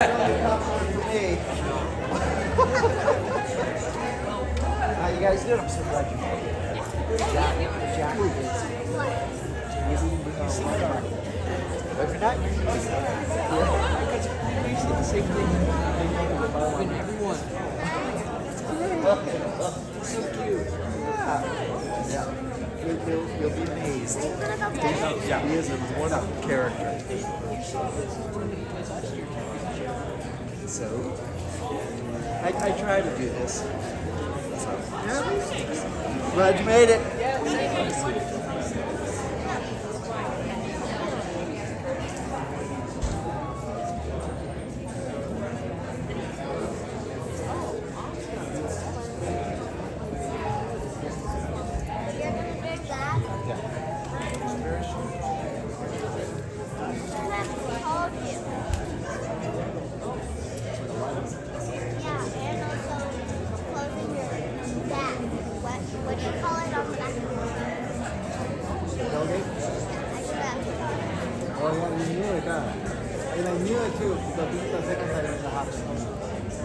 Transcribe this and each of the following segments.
Popcorn for me. How you guys doing? I'm so glad you're here. Jack is every night. Yeah. You see the same thing in everyone. So cute. Yeah. You'll be amazed. Yeah. He is a wonderful character. So, I try to do this. So, yeah. Glad you made it. What do you call it on the back of the Tailgate? Oh, yeah, we knew it, huh? And I knew it too, because this is the second time it happened.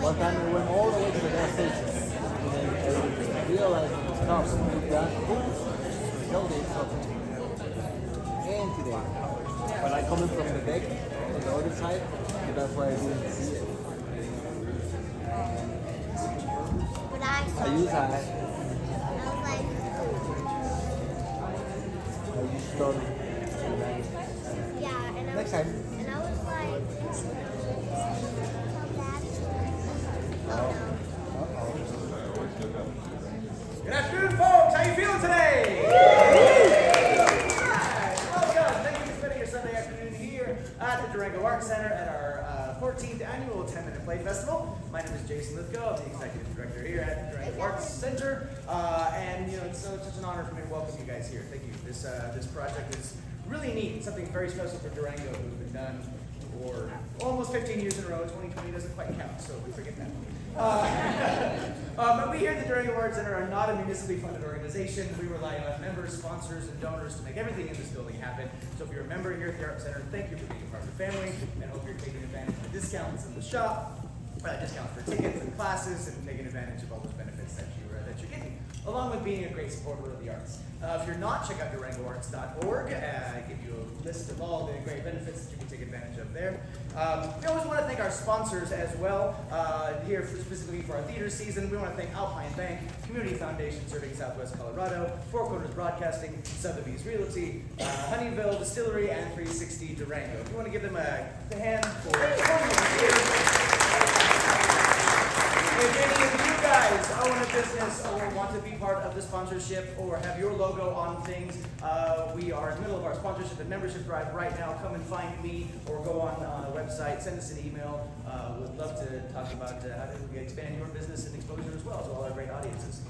One time we went all the way to the gas station, and then I realized it was not so good gas. Tailgate something. And today, when I come in from the deck, on the other side, and that's why I didn't see it. But I I use that. was like, I use stone. yeah, and I Next was, time. and I was like, Good afternoon, folks. How you feeling today? Welcome. Thank you for spending your Sunday afternoon here at the Durango Arts Center at our 14th annual 10-Minute Play Festival. My name is Jason Lithgow. I'm the executive director here at the Durango Arts Center, and it's such an honor for me to welcome you guys here. Thank you. This project is really neat. It's something very special for Durango, who's been done for almost 15 years in a row. 2020 doesn't quite count, so we forget that. But we here at the Durango Arts Center are not a municipally funded organization. We rely on members, sponsors, and donors to make everything in this building happen. So if you're a member here at the Arts Center, thank you for being a part of the family, and hope you're taking advantage of the discounts in the shop, discounts for tickets and classes, and taking advantage of all those benefits that you're getting, along with being a great supporter of the arts. If you're not, check out DurangoArts.org. I give you a list of all the great benefits that you can take advantage of there. We always want to thank our sponsors as well. Here specifically for our theater season, we want to thank Alpine Bank, Community Foundation serving Southwest Colorado, Four Corners Broadcasting, Sotheby's Realty, Honeyville Distillery, and 360 Durango. If you want to give them a hand for joining us here. If any of you guys own a business or want to be part of the sponsorship or have your logo on things, we are in the middle of our sponsorship and membership drive right now. Come and find me or go on the website, send us an email. We'd love to talk about how to expand your business and exposure as well to all our great audiences.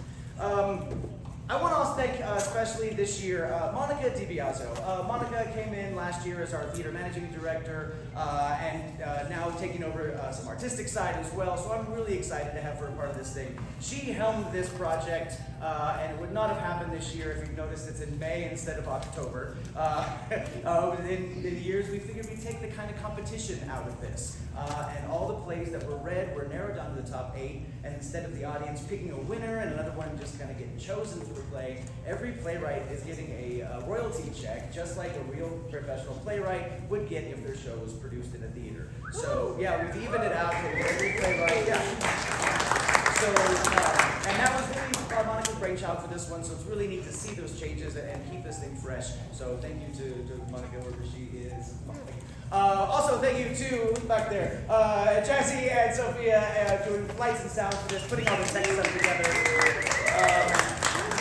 I want to also thank, especially this year, Monica DiBiazzo. Monica came in last year as our theater managing director and now taking over some artistic side as well, so I'm really excited to have her a part of this thing. She helmed this project, and it would not have happened this year if you've noticed it's in May instead of October. In years, we figured we'd take the kind of competition out of this, and all the plays that were read were narrowed down to the top 8, and instead of the audience picking a winner and another one just kind of getting chosen for the play, every playwright is getting a royalty check, just like a real professional playwright would get if their show was produced in a theater. So yeah, we've evened it out to every playwright. Yeah. So and that was really Monica's brainchild for this one. So it's really neat to see those changes and keep this thing fresh. So thank you to Monica, wherever she is. Also, thank you to back there, Jesse and Sophia, doing lights and sound for this, putting all the tech stuff together.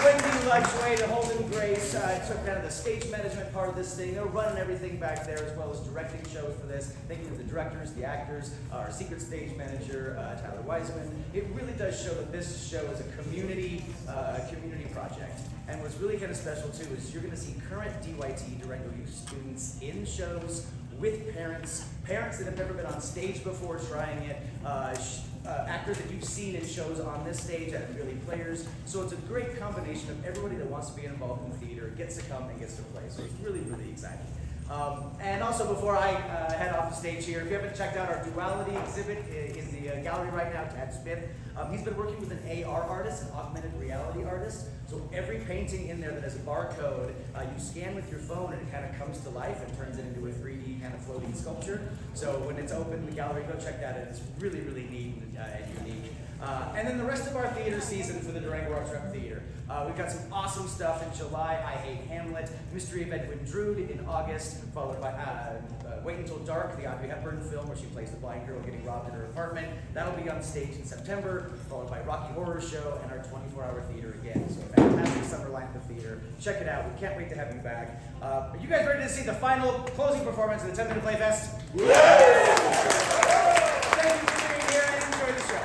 Wendy Lightway to Holden Grace took kind of the stage management part of this thing. They're running everything back there as well as directing shows for this. Thank you to the directors, the actors, our secret stage manager, Tyler Wiseman. It really does show that this show is a community project. And what's really kind of special too is you're going to see current DYT Durango Youth students in shows with parents that have never been on stage before trying it, actors that you've seen in shows on this stage and really players. So it's a great combination of everybody that wants to be involved in theater, gets to come and gets to play. So it's really, really exciting. And also, before I head off the stage here, if you haven't checked out our duality exhibit in the gallery right now, Tad Smith, he's been working with an AR artist, an augmented reality artist. So every painting in there that has a barcode, you scan with your phone and it kind of comes to life and turns it into a 3D kind of floating sculpture. So when it's open in the gallery, go check that out. It's really, really neat and unique. And then the rest of our theater season for the Durango Arts Rep Theater. We've got some awesome stuff in July. I Hate Hamlet, Mystery of Edwin Drood in August, followed by Wait Until Dark, the Audrey Hepburn film where she plays the blind girl getting robbed in her apartment. That'll be on stage in September, followed by Rocky Horror Show and our 24-hour theater again. So a fantastic summer lineup of theater. Check it out. We can't wait to have you back. Are you guys ready to see the final closing performance of the 10 Minute Play Fest? Yeah! Thank you for being here and enjoy the show.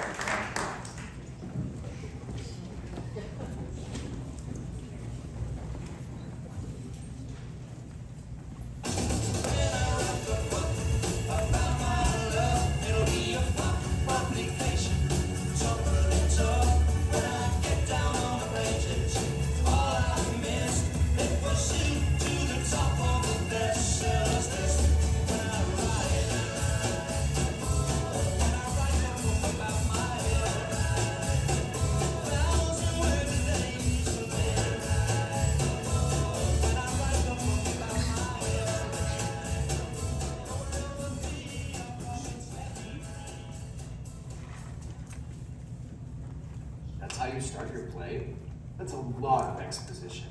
That's how you start your play? That's a lot of exposition.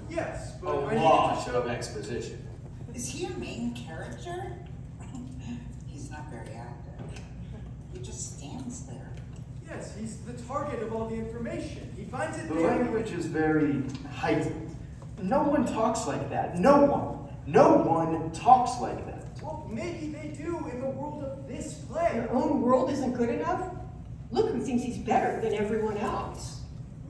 Yes, A but I lot need to show of exposition. Is he a main character? He's not very active. He just stands there. Yes, he's the target of all the information. He finds it The very... language is very heightened. No one talks like that. No one talks like that. Well, maybe they do in the world of this play. Your own world isn't good enough? Look who thinks he's better than everyone else.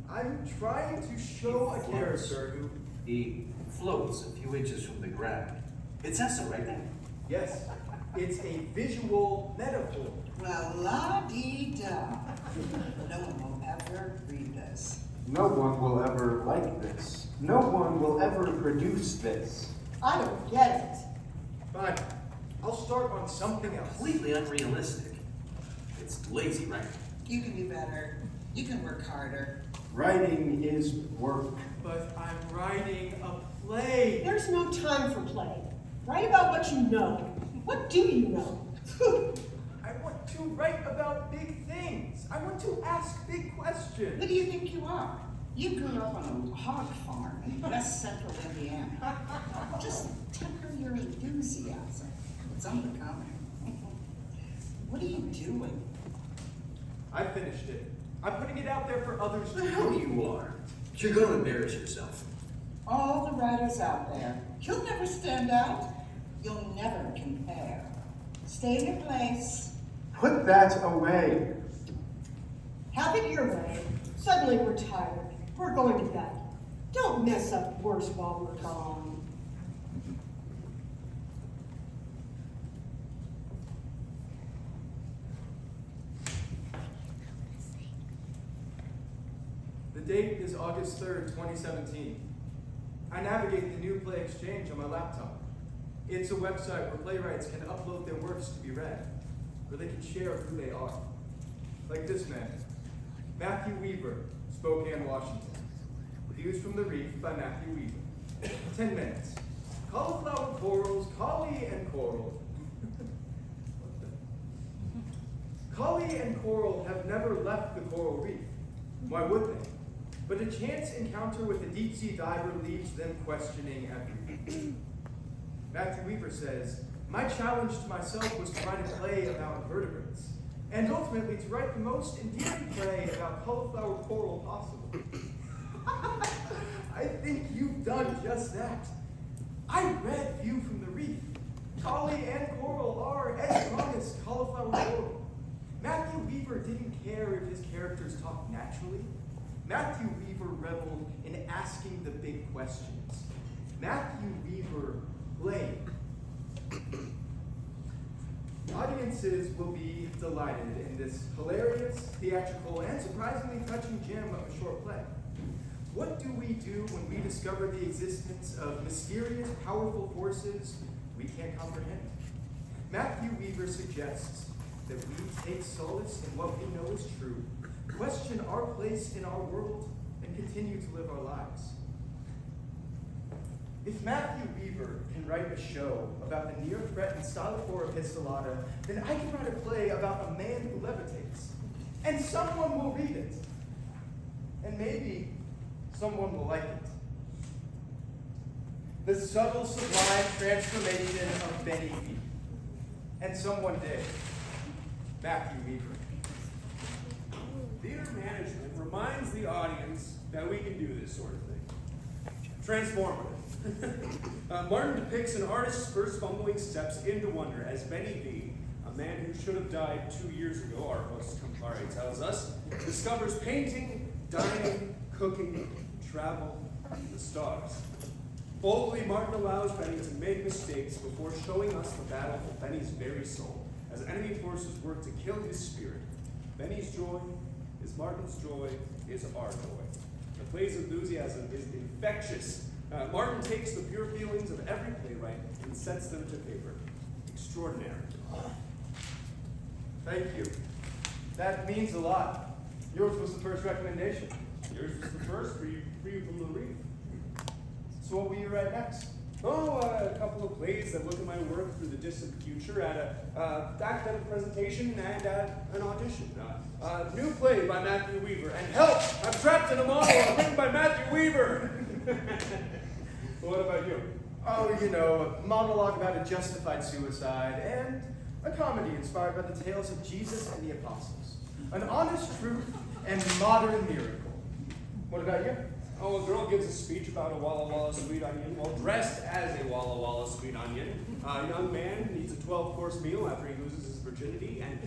I'm trying to show a character who... He floats a few inches from the ground. It says so right there. Yes, it's a visual metaphor. Well, la-dee-da. No one will ever read this. No one will ever like this. No one will ever produce this. I don't get it. Fine, I'll start on something else. Completely unrealistic. It's lazy writing. You can do better. You can work harder. Writing is work. But I'm writing a play. There's no time for play. Write about what you know. What do you know? I want to write about big things. I want to ask big questions. Who do you think you are? You grew up on a hog farm in West Central Indiana. Just temper your enthusiasm. It's unbecoming. What are you doing? I finished it. I'm putting it out there for others to Hell read. you are. You're gonna embarrass yourself. All the writers out there, you'll never stand out. You'll never compare. Stay in your place. Put that away. Have it your way. Suddenly we're tired. We're going to bed. Don't mess up worse while we're gone. The date is August 3rd, 2017. I navigate the New Play Exchange on my laptop. It's a website where playwrights can upload their works to be read, where they can share who they are. Like this man, Matthew Weaver, Spokane, Washington. Views from the Reef by Matthew Weaver. 10 minutes. Cauliflower corals, collie and coral. Collie and coral have never left the coral reef. Why would they? But a chance encounter with a deep-sea diver leaves them questioning everything. Matthew Weaver says, my challenge to myself was to write a play about vertebrates, and ultimately to write the most endearing play about cauliflower coral possible. I think you've done just that. I read View from the Reef. Collie and coral are as strong as cauliflower coral. Matthew Weaver didn't care if his characters talked naturally. Matthew Weaver reveled in asking the big questions. Matthew Weaver played. Audiences will be delighted in this hilarious, theatrical, and surprisingly touching gem of a short play. What do we do when we discover the existence of mysterious, powerful forces we can't comprehend? Matthew Weaver suggests that we take solace in what we know is true, question our place in our world, and continue to live our lives. If Matthew Weaver can write a show about the near-threatened Stylophora pistillata, then I can write a play about a man who levitates, and someone will read it. And maybe someone will like it. The subtle, sublime transformation of Benny V. And someone did. Matthew Weaver. Theater management reminds the audience that we can do this sort of thing. Transformative. Martin depicts an artist's first fumbling steps into wonder as Benny V, a man who should have died 2 years ago, our host Campari tells us, discovers painting, dining, cooking, travel, the stars. Boldly, Martin allows Benny to make mistakes before showing us the battle for Benny's very soul, as enemy forces work to kill his spirit. Benny's joy is Martin's joy, is our joy. The play's enthusiasm is infectious. Martin takes the pure feelings of every playwright and sets them to paper. Extraordinary. Thank you. That means a lot. Yours was the first recommendation. Yours was the first for you from the reef. So what will you write next? Oh, a couple of plays that look at my work through the distant future at a academic presentation and at an audition. New play by Matthew Weaver. And help! I'm trapped in a monologue written by Matthew Weaver! What about you? Oh, you know, a monologue about a justified suicide and a comedy inspired by the tales of Jesus and the apostles. An honest truth and modern miracle. What about you? Oh, a girl gives a speech about a Walla Walla sweet onion while dressed as a Walla Walla sweet onion. A young man needs a 12-course meal after he loses his virginity, and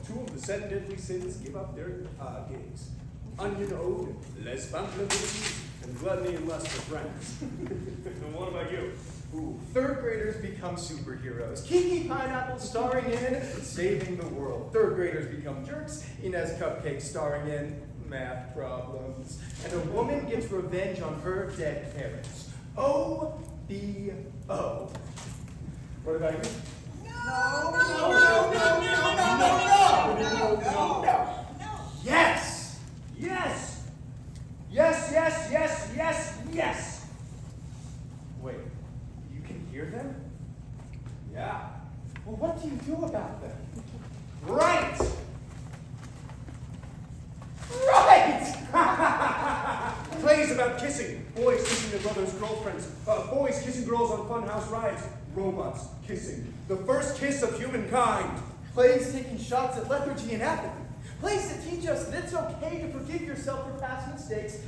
two of the 7 deadly sins give up their gigs. Onion ode, les pamplemousses, and gluttony and lust for friends. And what about you? Ooh, 3rd graders become superheroes. Kiki Pineapple starring in Saving the World. 3rd graders become jerks. Inez Cupcake starring in Math Problems. And a woman gets revenge on her dead parents. O-B-O. What about you? No. Yes! Yes! Yes, yes, yes, yes, yes! Wait, you can hear them? Yeah. Well, what do you do about them? Right! Plays about kissing. Boys kissing their brothers' girlfriends. Boys kissing girls on funhouse rides. Robots kissing. The first kiss of humankind. Plays taking shots at lethargy and apathy. Plays that teach us that it's okay to forgive yourself for past mistakes.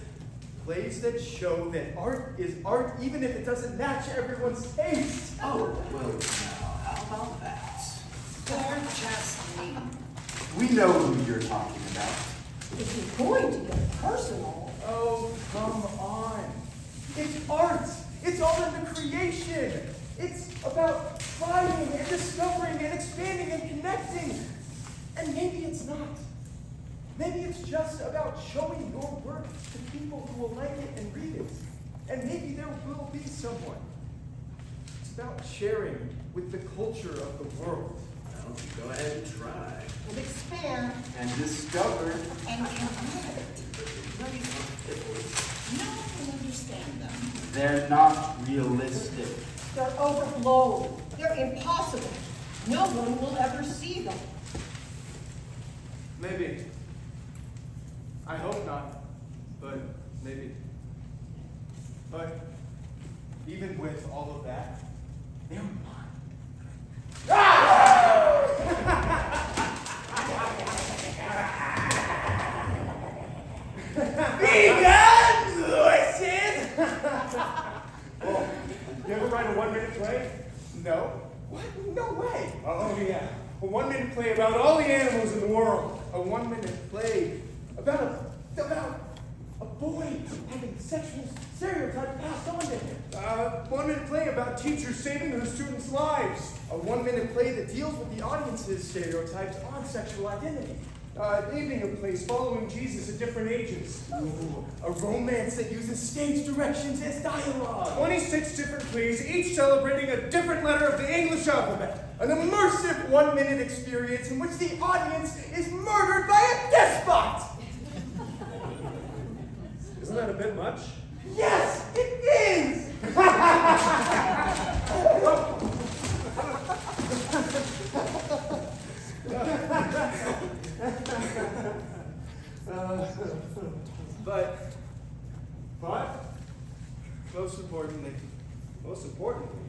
Plays that show that art is art even if it doesn't match everyone's taste. Oh, well, now, how about that? They're just mean. We know who you're talking about. If you're going to get personal, Oh, come on. It's art. It's all in the creation. It's about finding and discovering and expanding and connecting. And maybe it's not. Maybe it's just about showing your work to people who will like it and read it. And maybe there will be someone. It's about sharing with the culture of the world. Well, go ahead and try. and expand, And discover. And connect. No one can understand them. They're not realistic. they're overblown, they're impossible. No one will ever see them. Maybe. I hope not, but maybe. But even with all of that, they're mine. Vegan voices! Oh, you ever write a 1-minute play? No. What? No way. Oh, yeah. A 1-minute play about all the animals in the world. A 1-minute play about a boy having sexual stereotypes passed on to him. 1-minute play about teachers saving their students' lives. A 1-minute play that deals with the audience's stereotypes on sexual identity. Naming a place, following Jesus at different ages. Ooh, a romance that uses stage directions as dialogue. 26 different plays, each celebrating a different letter of the English alphabet. An immersive 1-minute experience in which the audience is murdered by a despot. Isn't that a bit much? Yes, it is. But, Most importantly,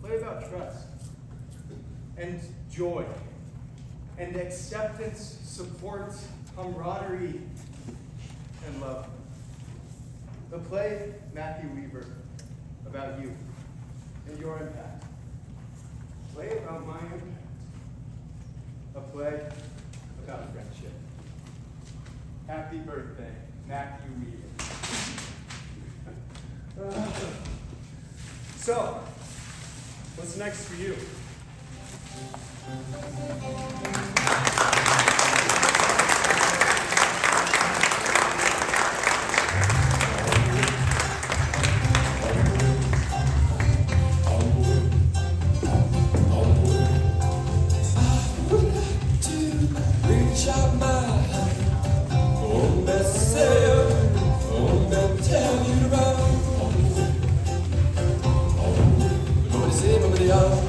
play about trust and joy and acceptance, support, camaraderie, and love. The play, Matthew Weaver, about you and your impact. play about my impact. A play about friendship. Happy birthday, Matthew Weaver. So, what's next for you? Reach out my hand, oh myself, oh man, tell you to run. Nobody say, nobody else.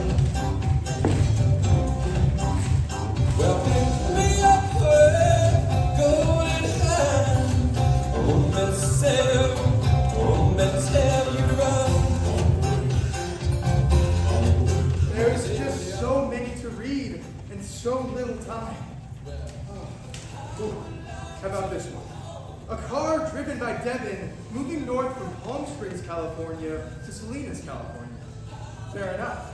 Well, pick me up where going hand, oh myself, oh man, tell you to run. There's just so many to read and so little time. How about this one? A car driven by Devin moving north from Palm Springs, California to Salinas, California. Fair enough.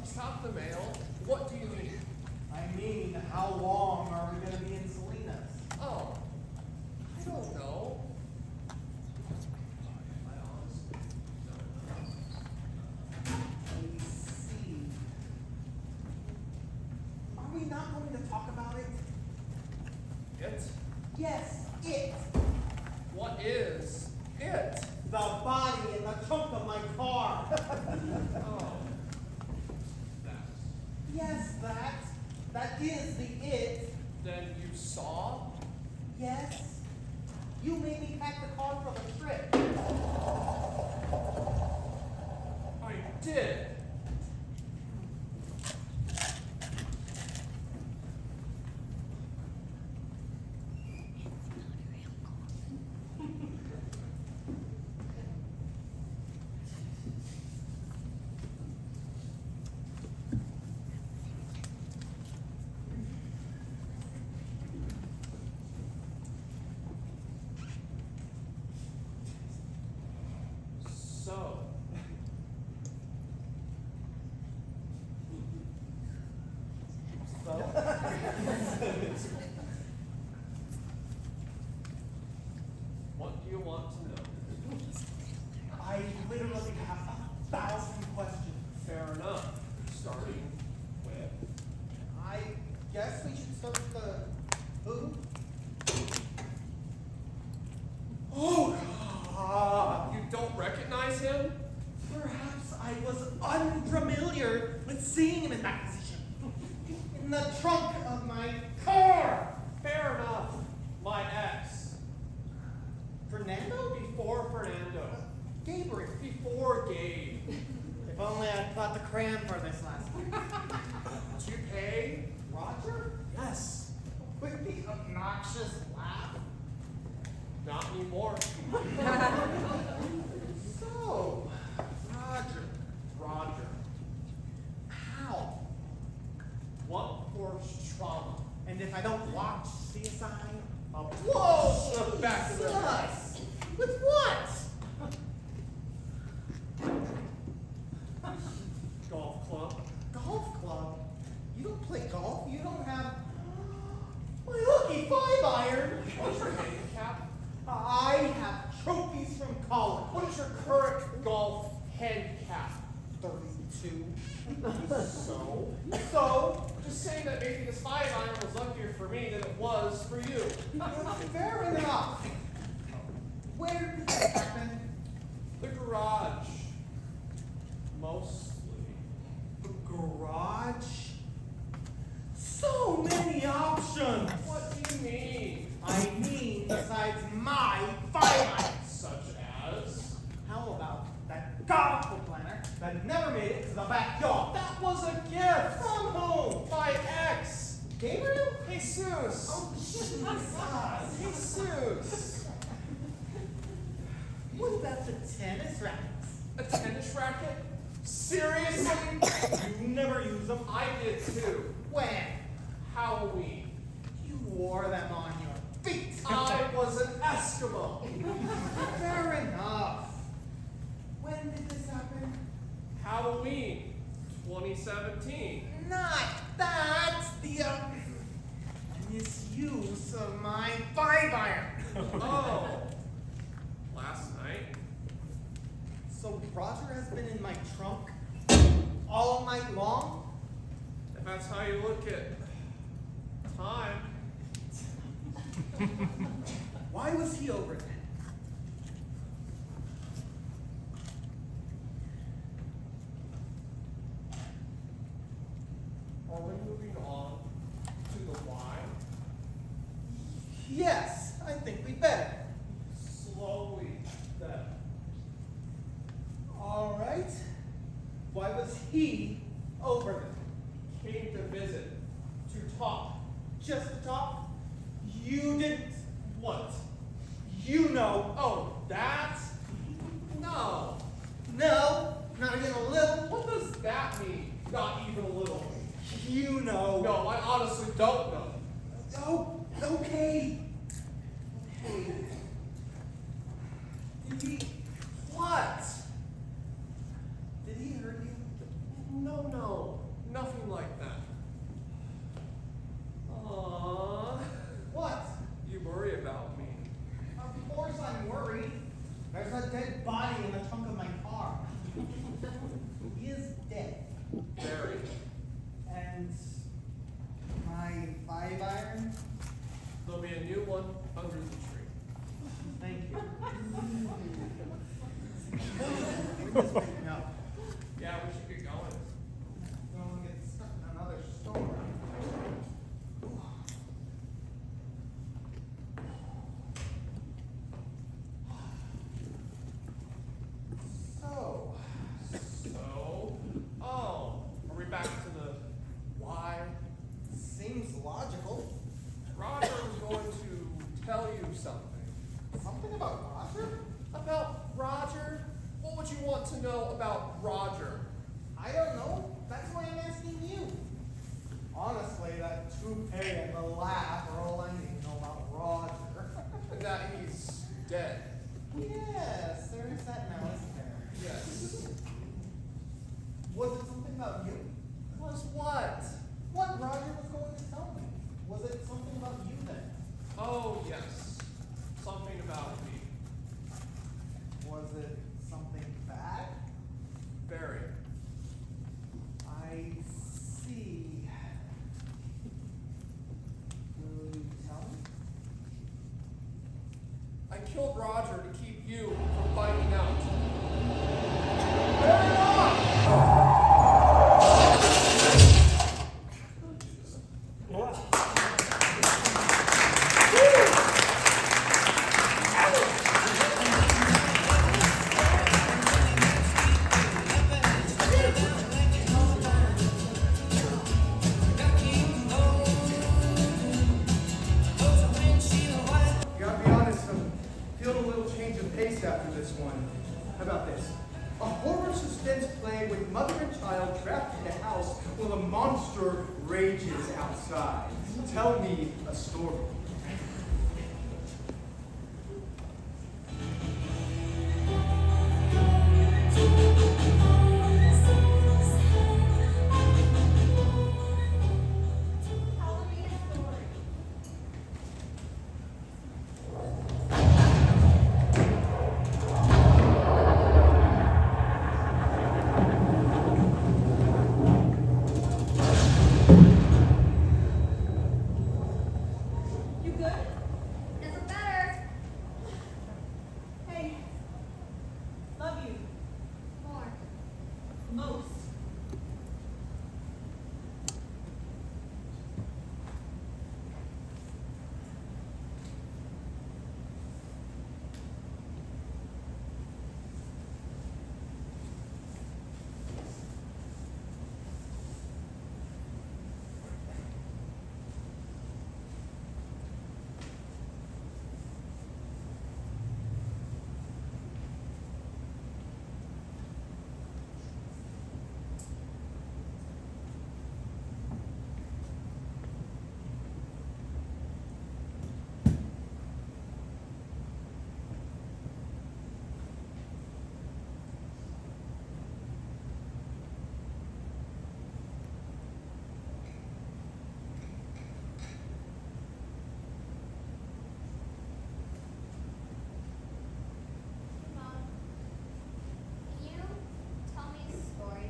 Stop the mail? What do you mean? I mean, how long are we going to be in Salinas? Oh, I don't know. I honestly don't know. Let me see. Are we not going to talk about it? It? Yes, it. What is it? The body in the trunk of my car. Oh. Yes, that. That is the it. Then you saw? Yes. You made me pack the car for the trip. I did. So. What do you want to know? I literally have 1,000 questions. Fair enough. Starting with? I guess we should start with the who? Oh, you don't recognize him? Perhaps I was unfamiliar with seeing him in that position. In the trunk of my car. Fair enough. My ex. Fernando? obnoxious laugh? Not anymore. So, Roger, how? What forced trauma? And if I don't watch CSI, I'll blow the back of the head. With what? Golf club. Golf club? You don't play golf? You don't have my lucky 5-iron? What's your handicap? I have trophies from college. What is your current golf handicap? 32. So, just saying that maybe this 5-iron was luckier for me than it was for you. Fair enough. Where did this happen? The garage. Mostly. The garage? So many options. What do you mean? I mean, besides my 5-iron. Such as? How about that gospel planner that never made it to the backyard? That was a gift. From whom? By X. Gabriel? Jesus. Oh, Jesus. What about the tennis rackets? A tennis racket? Seriously? You never use them? I did too. When? Halloween. You wore them on your feet. I was an Eskimo. Fair enough. When did this happen? Halloween 2017. Not that. The misuse of my 5-iron. Oh. Last night. So Roger has been in my trunk all night long? If that's how you look at time. Why was he over then? Are we moving on to the why? Yes, I think we better. Slowly, then. All right. Why was he over there? Came to visit, to talk. Just to talk? You didn't. What? You know. Oh, that? No. No? Not even a little? What does that mean? Not even a little. You know. No, I honestly don't know. Oh, okay. Okay. Did he? What? Did he hurt you? No, nothing like that. Aww. What? You worry about me. Of course I'm worried. There's a dead body in the trunk of my car. He is dead. Buried. And my 5-iron? There'll be a new one under the tree. Thank you. We're just picking up. Yeah, we should get going. Don't get stuck in another storm. Are we back to the why? Seems logical. Roger was going to tell you something. Something about Roger? About Roger? What would you want to know about Roger? I don't know. That's why I'm asking you. Honestly, that toupee and the laugh are all I need to know about Roger. And that he's dead. Yes, there is that now, isn't there? Yes. Was it something about you? Was what? What Roger was going to tell me. Was it something about you then? Oh, yes. Something about me. Was it something bad? Very. I see. Will you tell me? I killed Roger to keep you from finding out. Fair enough! one. How about this? A horror suspense play with mother and child trapped in a house while a monster rages outside. Tell me a story. You good? Never better. Hey, love you More. most. Mom, can you tell me a story?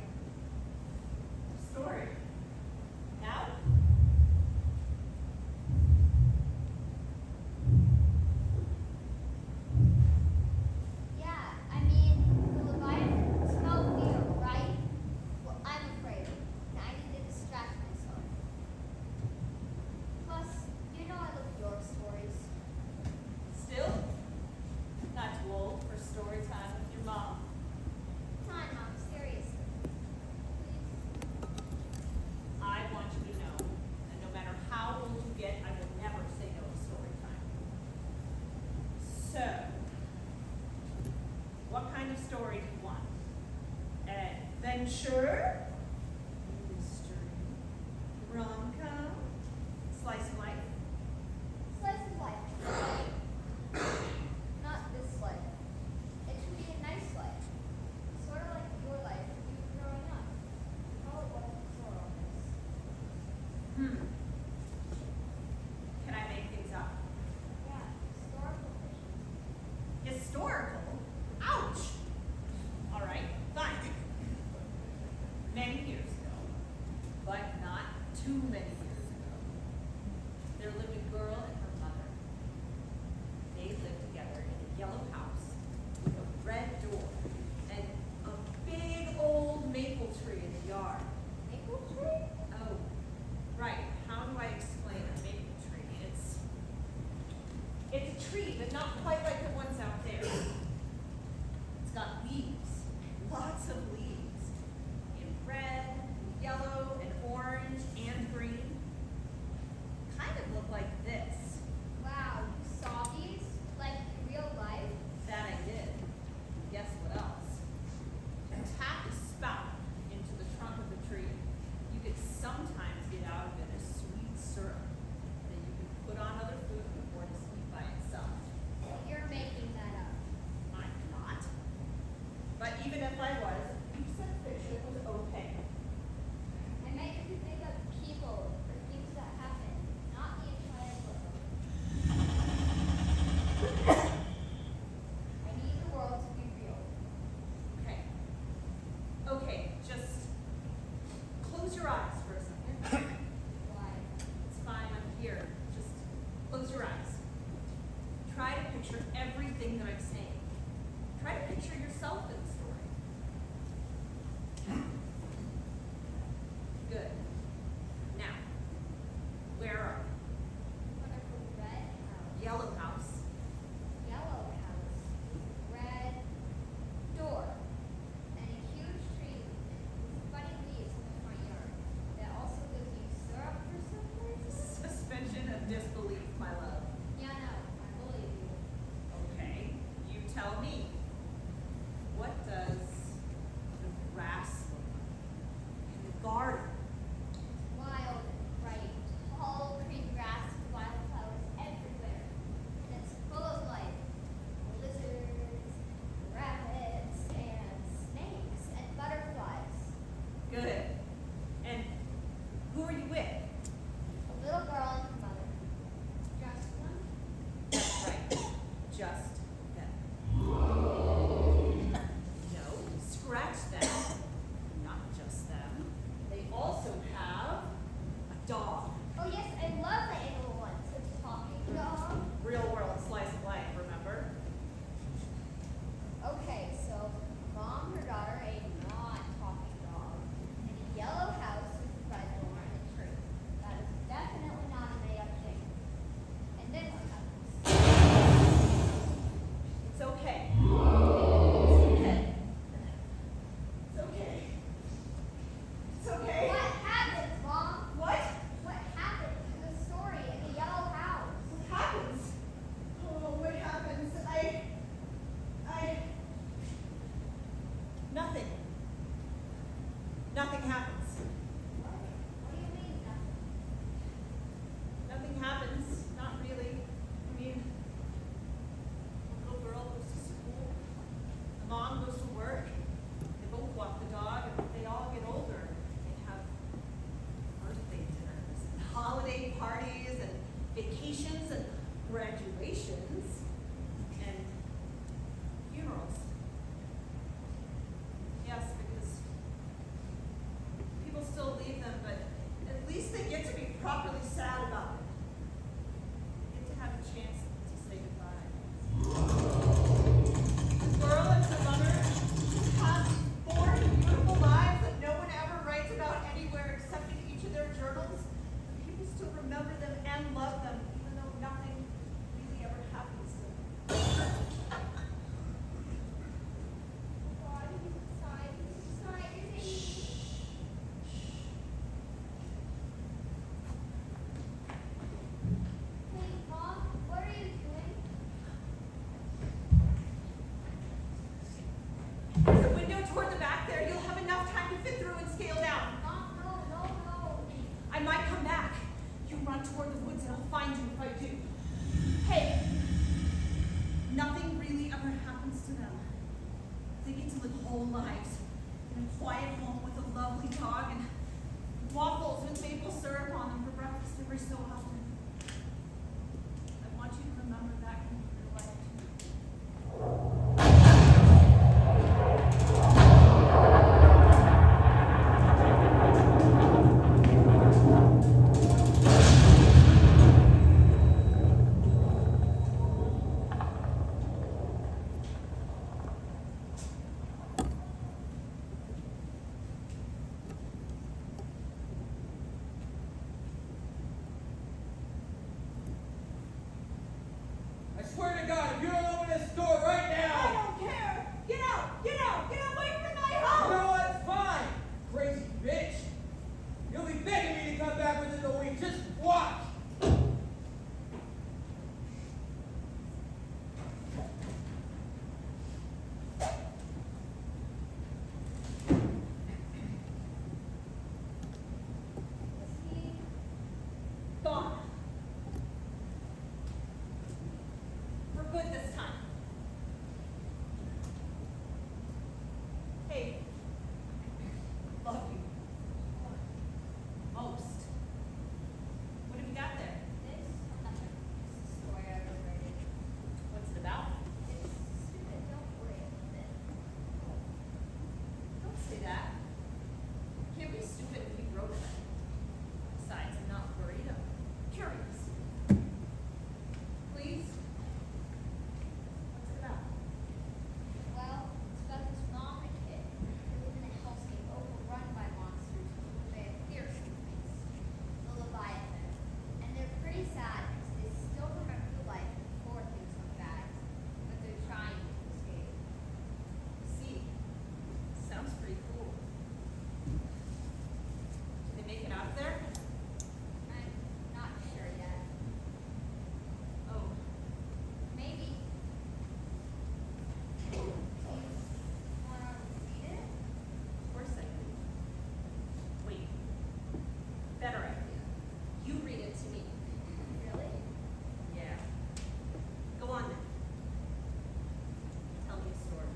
Story. Now? Yeah, I mean, the Leviathan smelled real, right? Well, I'm afraid, and I need to distract myself. Plus, you know I love your stories. Still? Not too old for story time with your mom. Come on, Mom, seriously. Please. I want you to know that no matter how old you get, I will never say no to story time. So, what kind of story do you want? Adventure? Mystery? Rom-com? Slice of life? Slice of life. Not this life. It should be a nice life. Sort of like your life when you were growing up. How it was before all this. Can I make things up? Yeah, historical fiction. Historical? Ouch! All right, fine. Many years ago, but not too many years ago, there lived a girl and her mother. They lived together in a yellow house with a red door and a big old maple tree in the yard. Maple tree? Oh, right. How do I explain a maple tree? It's a tree, but not quite like the ones out there. It's got leaves, lots of leaves, in red, yellow, and orange, and green. Kind of look like this. Wow, you saw these? Like in real life? That I did. Guess what else? To tap a spout into the trunk of the tree, you could sometimes get out of it a sweet syrup that you could put on other food or just eat by itself. You're making that up. I'm not. But even if I was, you said fiction was okay. I meant you could make up people or things that happen, not the entire world. I need the world to be real. Okay. Okay, just close your eyes for a second. Why? It's fine, I'm here. Just close your eyes. Try to picture everything that I'm saying. Try to picture yourself in the story. Good. Now, where are we? Wonderful red house. Yellow house. Yellow house. Red door. And a huge tree with funny leaves in the front yard. That also gives you syrup for some reason? Suspension of disbelief, my love. Yeah, no, I believe you. Okay, you tell me. good this time. Hey. Love you. Most. What have you got there? This story I was writing. What's it about? It's stupid. Don't worry about it. Don't say that. Can't be stupid if you wrote it. Besides, I'm not worried. I'm curious. Please? What's it about? Well, it's about this mom and kid who live in a hellscape overrun by monsters who obey a fierce beast, the Leviathan. And they're pretty sad because they still remember the life before things went bad, but they're trying to escape. See. Sounds pretty cool. Did they make it out of there? I'm not sure yet. Oh. Maybe. Do you want to read it? Of course I do. Wait. Better idea. You read it to me. Really? Yeah. Go on then. Tell me a story.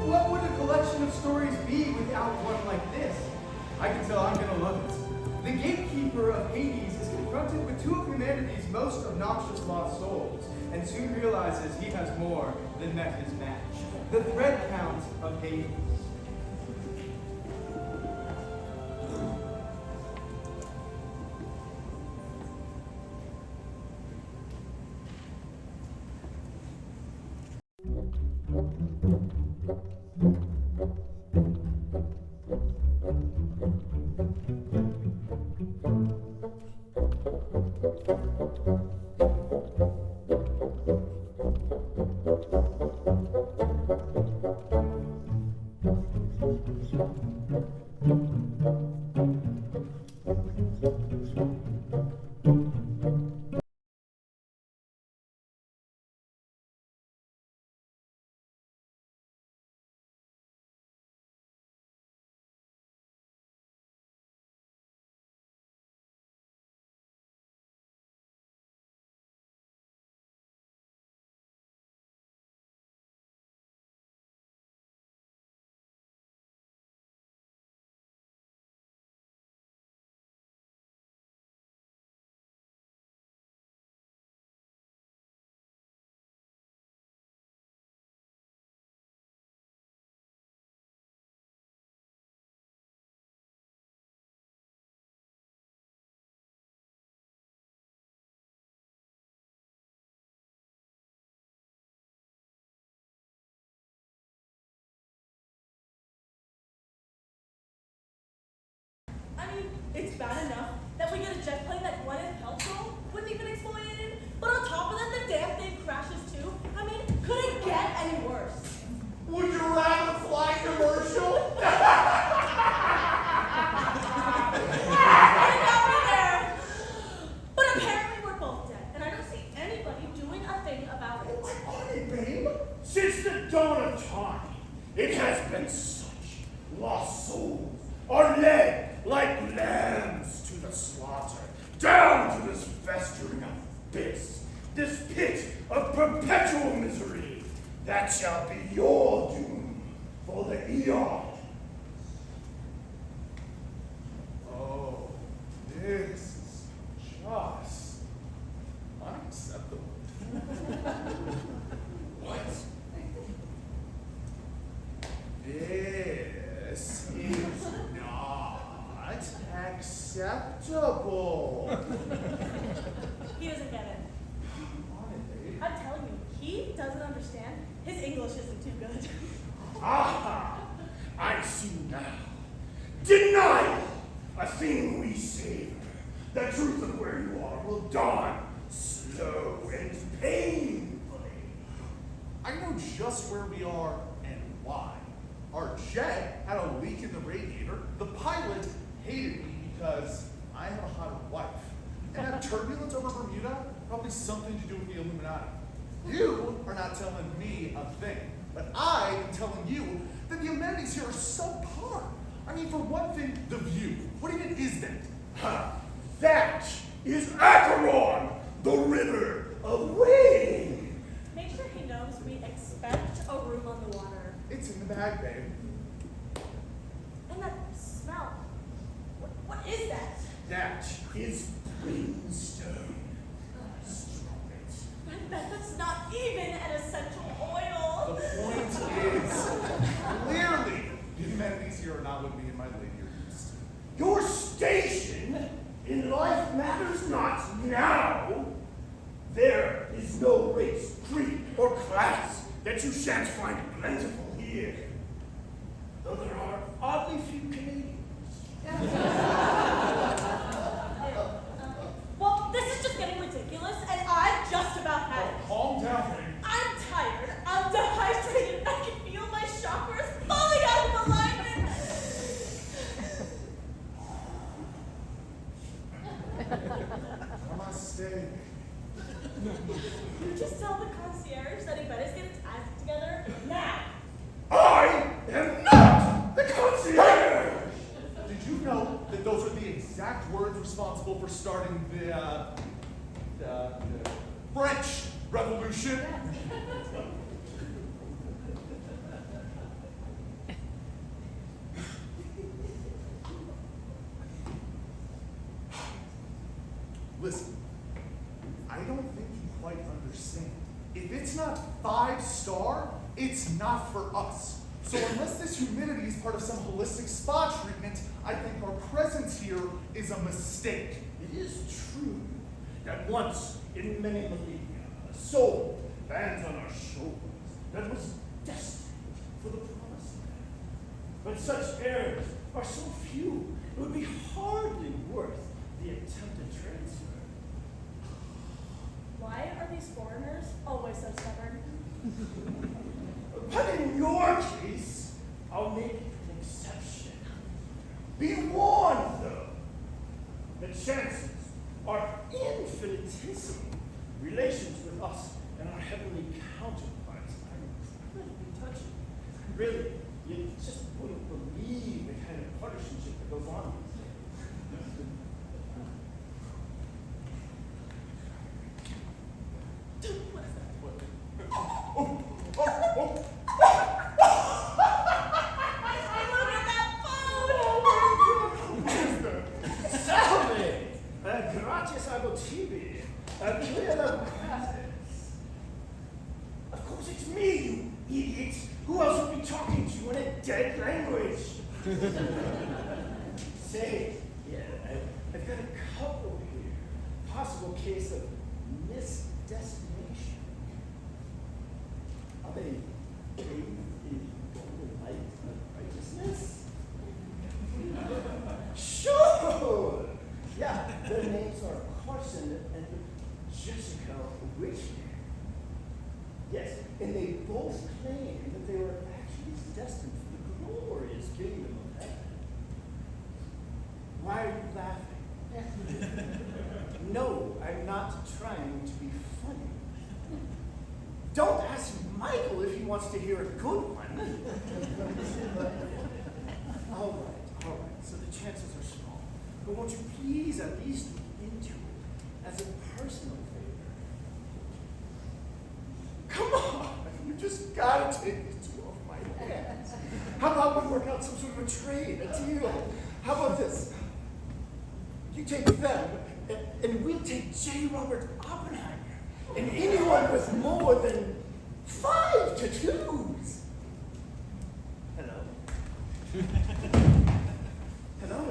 What would a collection of stories be without one like this? I can tell I'm gonna love it. The gatekeeper of Hades is confronted with two of humanity's most obnoxious lost souls, and soon realizes he has more than met his match. The thread count of Hades. I mean, it's bad enough that we get a jet plane that Gwyneth Paltrow wouldn't even explode in, but on top of that, the damn thing crashes too. I mean, could it get any worse? Would you rather fly commercial? It got me there. But apparently we're both dead, and I don't see anybody doing a thing about it. Honey, babe, since the dawn of time, it has been such. Lost souls are led like lambs to the slaughter, down to this festering abyss, this pit of perpetual misery. That shall be your doom for the eon. Oh, this is just unacceptable. What? This is not acceptable. He doesn't get it. I'm telling you, he doesn't understand. His English isn't too good. Ah, I see now. Denial, a thing we savor. The truth of where you are will dawn slow and painfully. I know just where we are and why. Our jet had a leak in the radiator. The pilot hated me because I have a hot wife. And that turbulence over Bermuda, probably something to do with the Illuminati. You are not telling me a thing, but I am telling you that the amenities here are subpar. I mean, for one thing, the view. What even is that? Ha! That is Acheron, the river of rain. Make sure he knows we expect a room on the water. It's in the bag, babe. And that smell. What is that? That is brimstone. I bet that's not even an essential oil. The point is, clearly, the amenities here are not what me and my lady are used to. Your station in life matters not now. There is no race, creed, or class that you shan't find plentiful here. Though there are oddly few Canadians. Well, this is just getting ridiculous, and I've just about had it. Calm down, babe. I'm tired. I'm dehydrated. I can feel my chakras falling out of alignment. Namaste. You just tell the concierge that he better get his act together now. I am not the concierge! Did you know that those are the exact words responsible for starting the French Revolution? Listen, I don't think you quite understand. If it's not 5-star, it's not for us. So unless this humidity is part of some holistic spa treatment, I think our presence here is a mistake. It is true that once in many millennia, a soul lands on our shoulders that was destined for the promised land. But such heirs are so few, it would be hardly worth the attempted transfer. Why are these foreigners always so stubborn? But in your case, I'll make an exception. Be warned, though, the chances are infinitesimal. Relations with us and our heavenly counterparts are incredibly touching. Really, you just wouldn't believe the kind of partisanship that goes on these days. What is that? Look at that phone! Salve! Gratis agotibi. Clear the gratis. Of course it's me, you idiot. Who else would be talking to you in a dead language? Say, yeah, I've got a couple here. Possible case of misdestination. Are they bathed in golden light of righteousness? Sure! Yeah, their names are Carson and Jessica Whitney. Yes, and they both claim that they were actually destined for the glorious kingdom of heaven. Why are you laughing? No, I'm not trying to be funny. Don't ask Michael if he wants to hear a good one. All right, so the chances are small. But won't you please at least look into it as a personal favor? Come on, you just gotta take this two off my hands. How about we work out some sort of a trade, a deal? How about this? You take them, and we'll take J. Robert Oppenheimer, and anyone with more than 5 tattoos. Hello? Hello?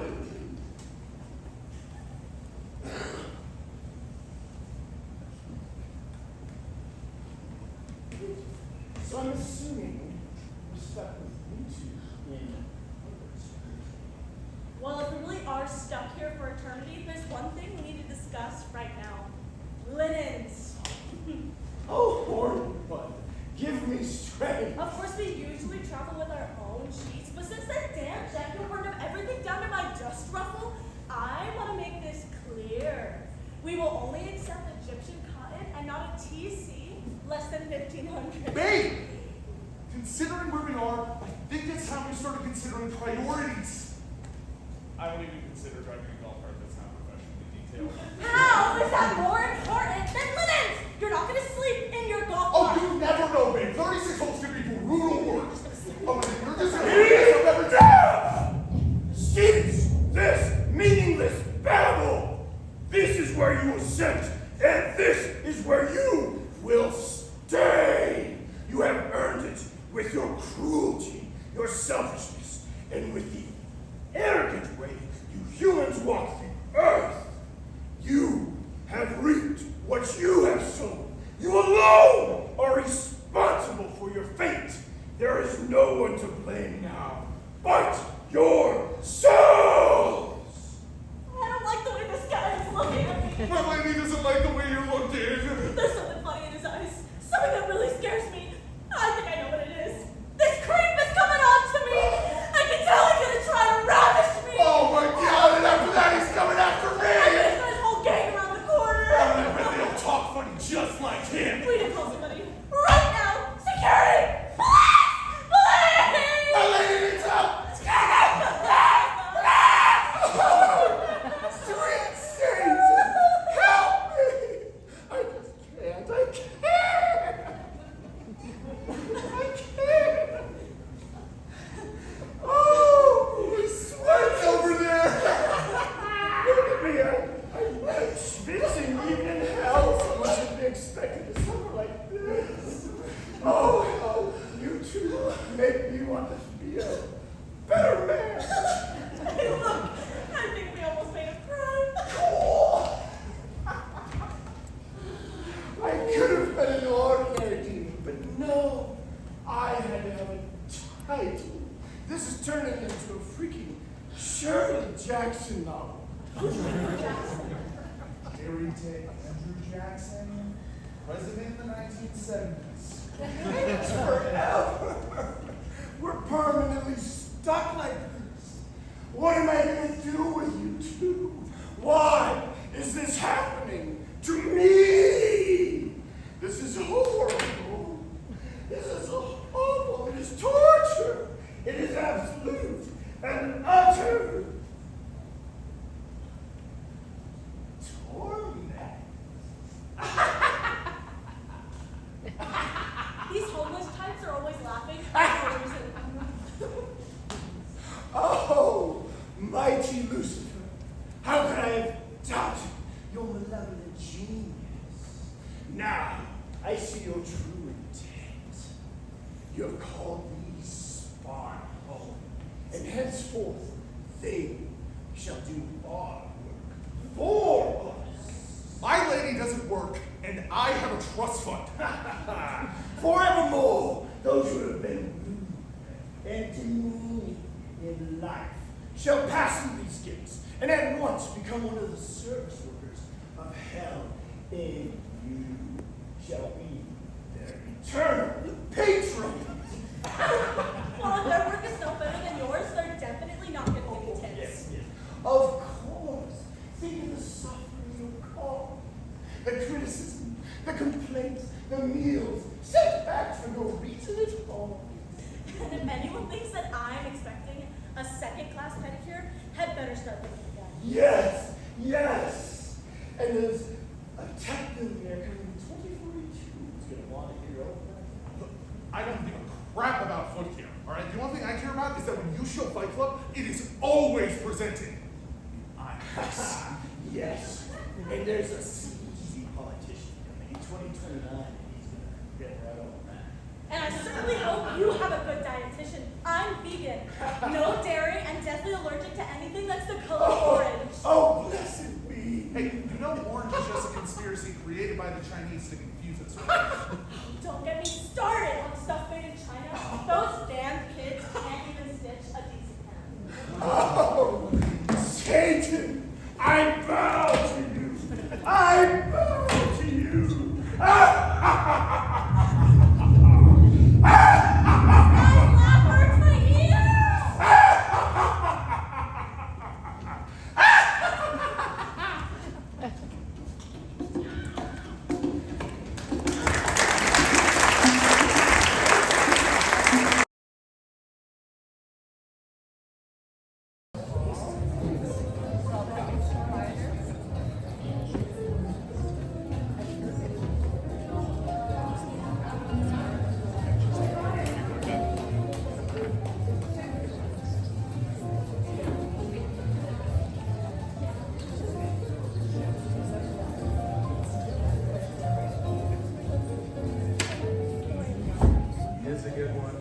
So I'm assuming we're stuck with you two in Well, if we really are stuck here for eternity, there's one thing we need to discuss right now. Linens. Oh, horny one, give me strength. strength. Of course, we usually travel with our own sheets, but since that damn jacket burned up everything down to my dust ruffle, I want to make this clear. We will only accept Egyptian cotton and not a TC less than 1,500. Babe! Considering where we are, I think it's time we started considering priorities. I won't even consider driving a golf cart that's not professionally detailed. How is that more important than linens? You're not going to sleep in your golf Oh, cart. you never know, babe. 36 holes can be brutal work. Oh, you're just gonna never do. Cease this meaningless babble. This is where you were sent, and this is where you will stay. You have earned it with your cruelty, your selfishness, and with the arrogant way you humans walk the earth. You have reaped what you have sown. You alone are responsible for your fate. There is no one to blame now but yourselves. I don't like the way this guy is looking at me. My lady doesn't like the way you're looking. There's something funny in his eyes. Something that really scares me. I think I know what it is. This creep is coming on to me. I can tell he's gonna try to ravish me. Oh my God! And after that, he's coming after me. I bet he's got his whole gang around the corner. I bet they'll talk funny just like him. We need to call somebody. Right now! Security! Police! Police! My lady needs help. Sweet saints, help me! I just can't. I can't. I can't. Oh, he sweats over there. Look at me, I'm schwitzing even in hell. Someone should be expected to suffer like this. Oh, how you two make me want to be a better man. Hey, look! I think we almost made a crime. I could have been an ordinary demon, but no, I had to have a title. This is turning into a freaking Shirley Jackson novel. Fairy tale Andrew Jackson, president in the 1970s. It's forever. We're permanently stuck like this. What am I going to do with you two? Why is this happening to me? This is horrible. This is awful. It is torture. It is absolute and utter torment. These homeless types are always laughing. Oh, mighty Lucifer, how could I have doubted your malevolent genius? Now, I see your true intent. You have called these spy home, and henceforth they shall do our work for us. My lady doesn't work, and I have a trust fund. Forevermore, those who have been rude and demeaning in life shall pass through these gates and at once become one of the service workers of hell, and you shall be their eternal patrons. Well, if their work is no better than yours, they're definitely not going to give you tips. Yes, yes. Of course. Think of the suffering you cause, the criticism, the complaints, the meals, setbacks for no reason at all. And if anyone thinks that I'm expecting a second-class pedicure, had better start thinking again. Yes, yes. And there's a tech billionaire coming in 2042 who's going to want to hear all that. Look, I don't give a crap about foot care, all right? The only thing I care about is that when you show Fight Club, it is always presented. Yes. And there's a sleazy politician coming in 2029, and he's going to get right on that. And I certainly hope you have a good dietitian. I'm vegan. No dairy and deathly allergic to anything that's the color orange. Oh, blessed be. Hey, you know orange is just a conspiracy created by the Chinese to confuse us, right? Don't get me started on stuff made in China. Those damn kids can't even stitch a decent hat. Oh, Satan, I bow to you. I good one.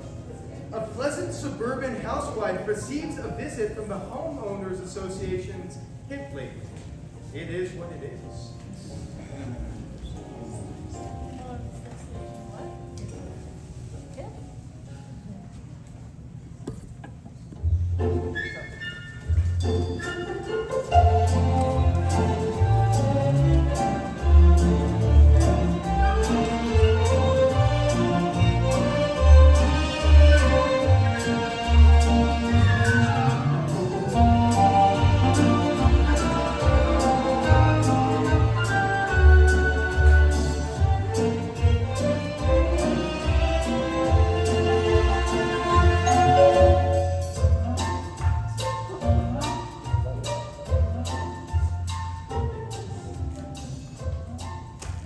A pleasant suburban housewife receives a visit from the Homeowners Association's hip lady. It is what it is.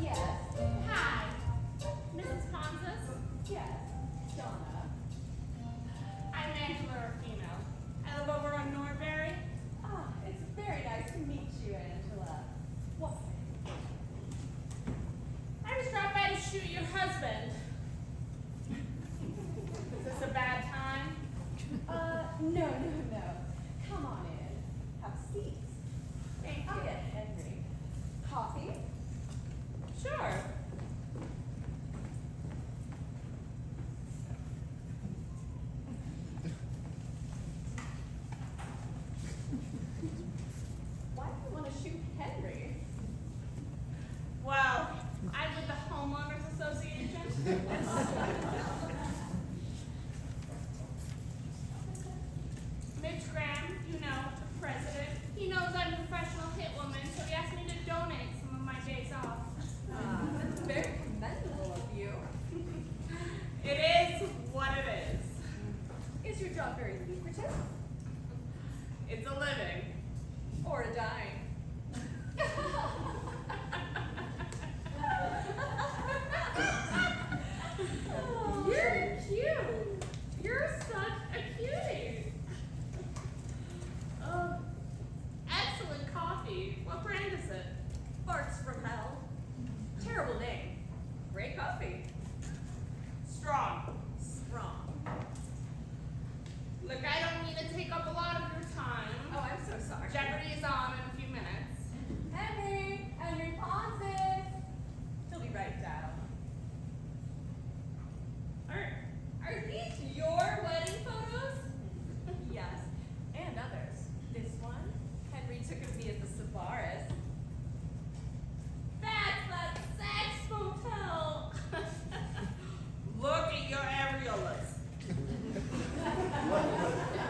Yes. Hi. Mrs. Pontus? Yes. Donna. I'm Angela Rufino. I live over on Norbury. Ah, it's very nice to meet you, Angela. What? I just dropped by to shoot your husband. Is this a bad time? No. Come on in. Have seats. Thank you. I'll get Henry. Coffee? Sure. Why do you want to shoot Henry? Well, I'm with the Homeowners Association. Mitch Graham, you know, the president, he knows I'm a professional hit woman, so he asked me to donate some of my days off. That's very commendable of you. It is what it is. Is your job very lucrative? It's a living. Or a dime. You're cute. You're such a cutie. Excellent coffee. What brand is it? Farts from Hell. Terrible name. Great coffee. Strong. Look, I don't mean to take up a lot of your time. Oh, I'm so sorry. Jeopardy is on in a few minutes. Henry Ponces. He'll be right down. Are these your wedding photos? Yes, and others. This one, Henry took of me at the Savaris. That's that sex motel. Look at your areolas.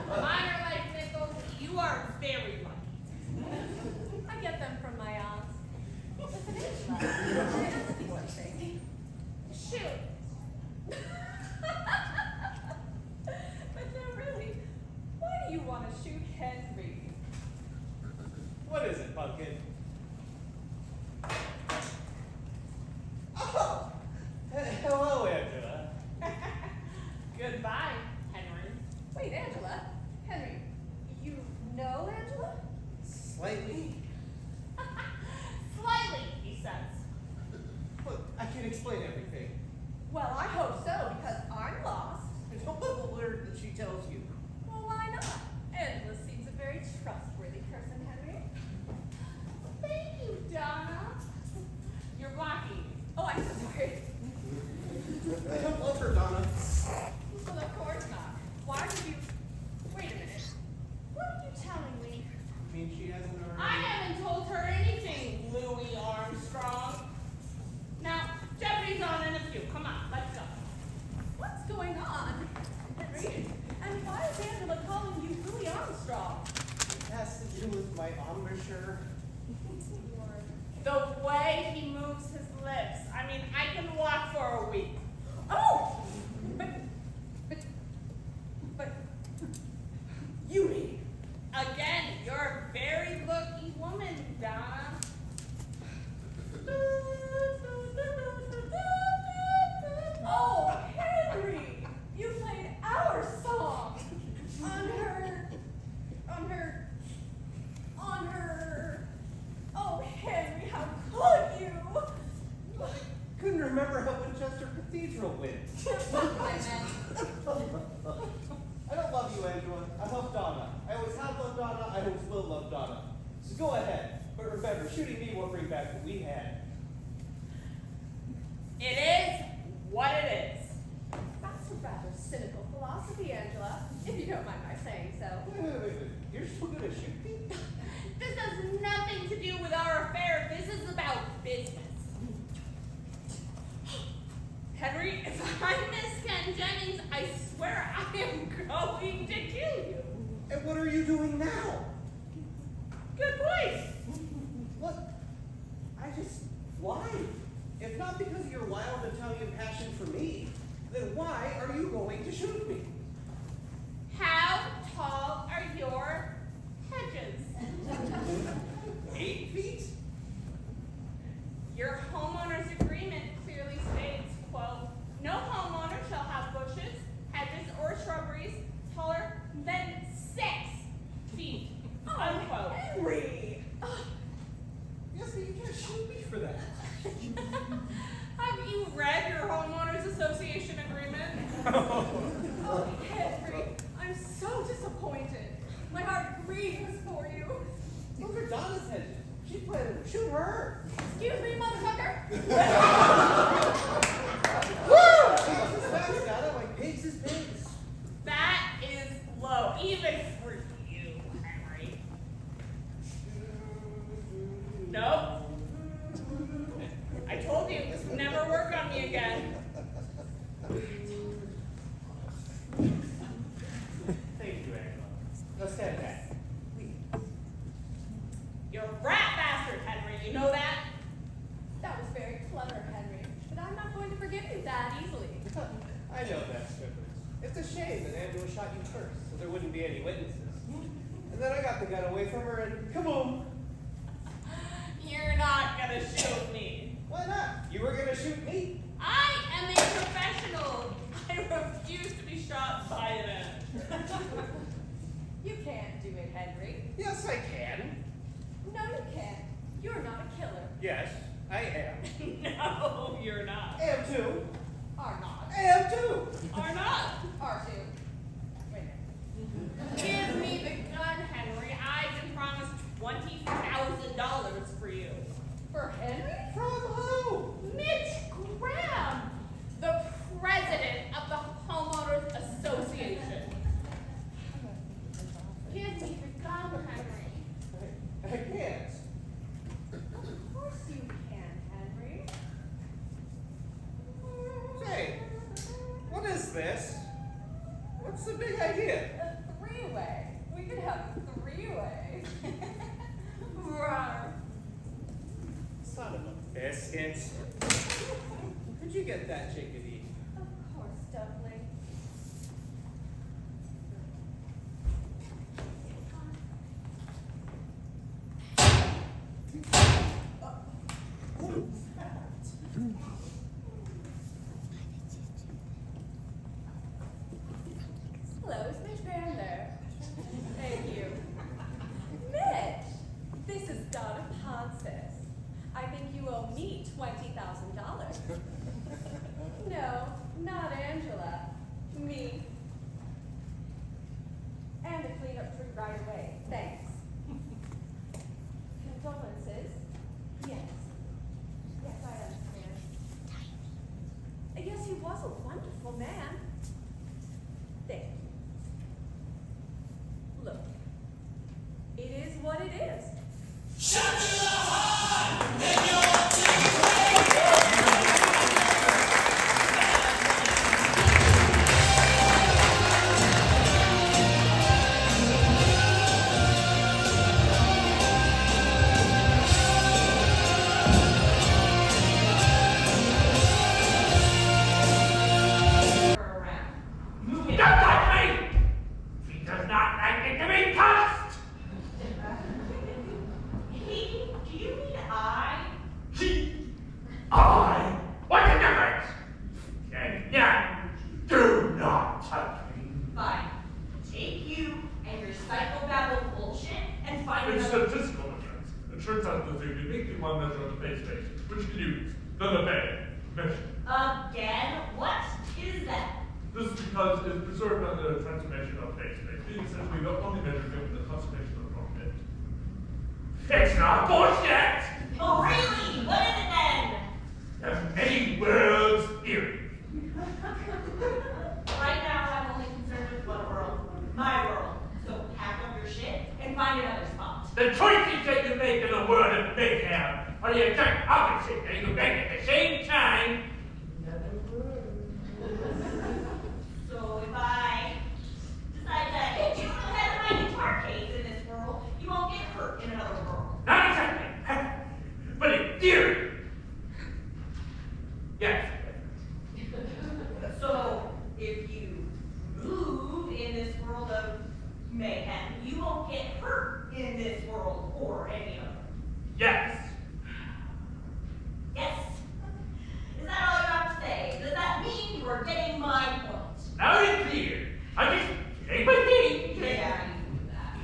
Mine are like nickels. You are very lucky. I get them from my aunt. Listen, Angela, I have to do something. Shoot. But no, really, why do you want to shoot Henry? What is it, Pumpkin? Oh! Hello, Angela. Goodbye, Henry. Wait, Angela? Henry, you know Angela? Slightly. Slightly, he says. Look, I can explain everything. Well, I hope so, because I'm lost. Don't let the word that she tells you. Well, why not? Angela seems a very trustworthy person, Henry. Thank you, Donna. You're blocking me. Oh, I'm so sorry. I don't love her, Donna. Well, of course not. Why would you... Wait a minute. What are you telling me? I mean, she hasn't already... I haven't told her anything, Louis Armstrong. Now, Jeopardy's on in a few. Come on, let's go. What's going on, Henry? And why is Angela calling you Louis Armstrong? It has to do with my embouchure. The way he moves his lips. I mean, I can walk for a week. Oh! But, you mean? Again, you're a very lucky woman, Donna. Oh, Henry! You played our song! On her... Oh, Henry, how could you? I couldn't remember how Winchester Cathedral went. That's not what I meant. Angela. I love Donna. I always have loved Donna. I always will love Donna. So go ahead. But remember, shooting me won't bring back what we had. It is what it is. That's a rather cynical philosophy, Angela, if you don't mind my saying so. Wait. You're still gonna shoot me? This has nothing to do with our affair. This is about business. Henry, if I miss Ken Jennings, I swear I am going to kill you. And what are you doing now? Good point. What? Why? If not because of your wild Italian passion for me, then why are you going to shoot me? How tall are your hedges? 8 feet? Your homeowner's agreement clearly states, quote, no homeowner shall have bushes, hedges, or shrubberies taller than 6 feet, unquote. Henry! Yes, but you can't shoot me for that. Have you read your homeowners association agreement? Oh, Henry, I'm so disappointed. My heart grieves for you. Those are Donna's hedges. She planted to shoot her. Excuse me, motherfucker. Woo! Jesus is fast, Donna. Like pigs is pigs. That is low, even for you, Henry. Nope. I told you this would never work on me again. Thank you, Angela. Now stand back. You're a rat bastard, Henry. You know that? That was very clever, Henry, but I'm not going to forgive you that easily. I know that, Strippers. It's a shame that Angela shot you first, so there wouldn't be any witnesses. And then I got the gun away from her and kaboom! You're not gonna shoot me. Why not? You were gonna shoot me? I am a professional. I refuse to be shot by an amateur. You can't do it, Henry. Yes, I can. No, you can't. You're not a killer. Yes, I am. No, you're not. Am too. Are not. Am too. Are not. Are too. Wait a minute. Give me the gun, Henry. I've been promised $20,000 for you. For Henry? From who? Mitch Graham, the president of the Homeowners Association. Give me the gun, Henry. I can't. Of course you can, Henry. Say, what is this? What's the big idea? A three-way. We could have a three-way. Rawr. Son of a biscuit. Could you get that chickadee? Of course, Dumpling. Hello, is Mitch Graham there? Thank you. Mitch, this is Donna Ponces. I think you owe me $20,000. No, not Angela. Me. And the cleanup tree right away. Thanks. Condolences? Yes. Yes, I understand. Yes, he was a wonderful man. There. Look. It is what it is. Don't touch me! He does not like it to be touched! He This is because it is preserved under the transformation of phase space, being essentially the only measure given the conservation of the bit. It's not bullshit! Oh, really? What is it then? There's many worlds theory. Right now, I'm only concerned with one world. My world. So pack up your shit and find another spot. The choices that you make in a world of mayhem are the exact opposite that you make at the same time. So if I decide to hit you in the head with my guitar case in this world, you won't get hurt in another world. Not exactly, but in theory. Yes. So if you move in this world of mayhem, you won't get hurt in this world or any other. Yes. Yes. Is that all you have to say? Does that mean you are getting my point? Loud and clear. I just take my thing. Yeah, you do that.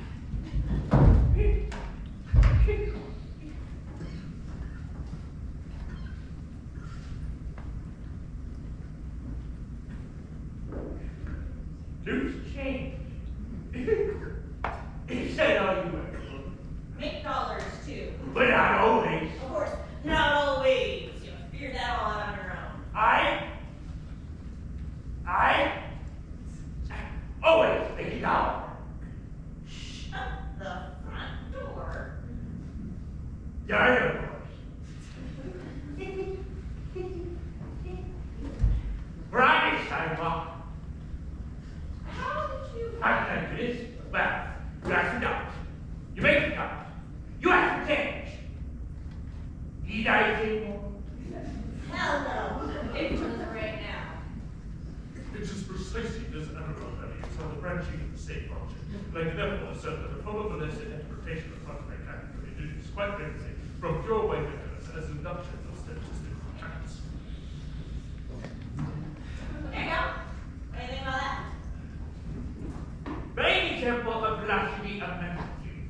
Loose change. He said all you were. Make dollars too. But not always. Of course, not always. You must figure that all out on your own. I always make a dollar. Shut the front door. Yeah, of course. We're on this sidewalk. How did you? I can do this. Well, you ask for dollars. You make the dollars. You ask for change. Need I say more? Hell no. Pictures right now. It is precisely this underground value on the branching of the state function. Like therefore assert that the probabilistic interpretation of such mechanical is quite different from pure wave mechanics as induction of statistical mechanics. There you go. What do you think about that? Main example of velocity of magnitude.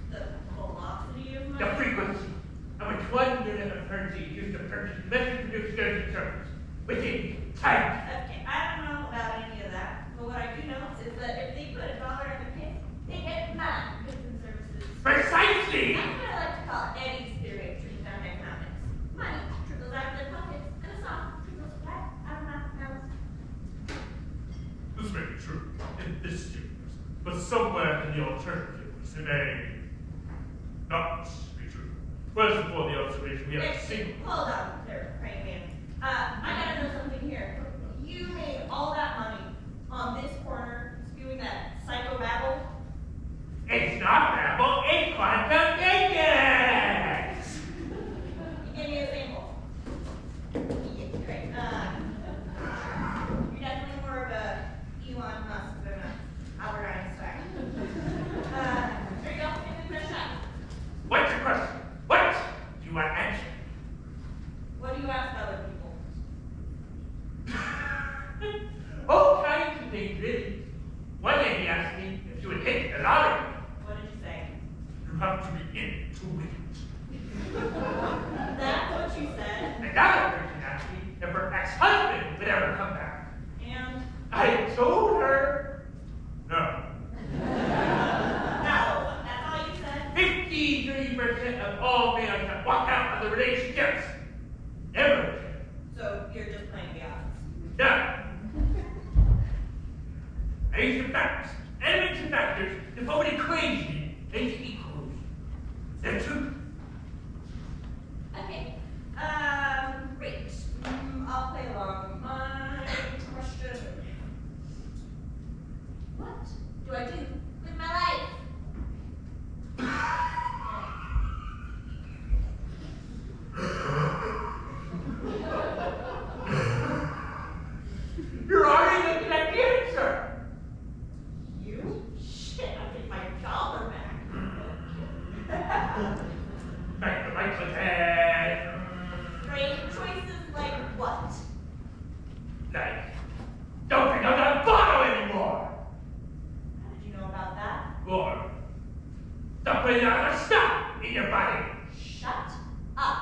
The velocity of The my... frequency at which 1 unit of currency is used to purchase mass-produced goods and services within time. Okay, I don't know about any of that, but what I do know is that if they put $1 in the pit, they get none goods and services. Precisely! That's what I like to call Eddie's theory of trickle-down economics. Money trickles out of their pockets, and a song trickles right out of my mouth. This may be true in this universe, but somewhere in the alternative universe it may not be true. Whereas before the observation we have seen. Hold on there, praying man. I gotta know something here. You made all that money on this corner spewing that psycho babble? It's not babble, it's quantum physics! Give me a sample. Yeah, great. You're definitely more of a Elon Musk than a Albert Einstein. There you go. Give me a shot. What's your question? What do you want answered? What do you ask other people? All kinds of things, really. One day he asked me if you would hit the lottery. What did you say? You have to be in to win it. That's what you said. Another person asked me if her ex-husband would ever come back. And? I told her no. No, that's all you said? 53% of all males have walked out of the relationships. Never. So you're just playing the odds. No. These are facts, elements and factors that form an equation into equals. They're true. Okay. Great. I'll play along. My question. What do I do with my life? You're already looking at the answer. You? Shit, I'll get my dollar back. Back the right foot head. Great choices like what? Like, don't pick up that bottle anymore. How did you know about that? Or, stop putting out the stuff in your body. Shut up.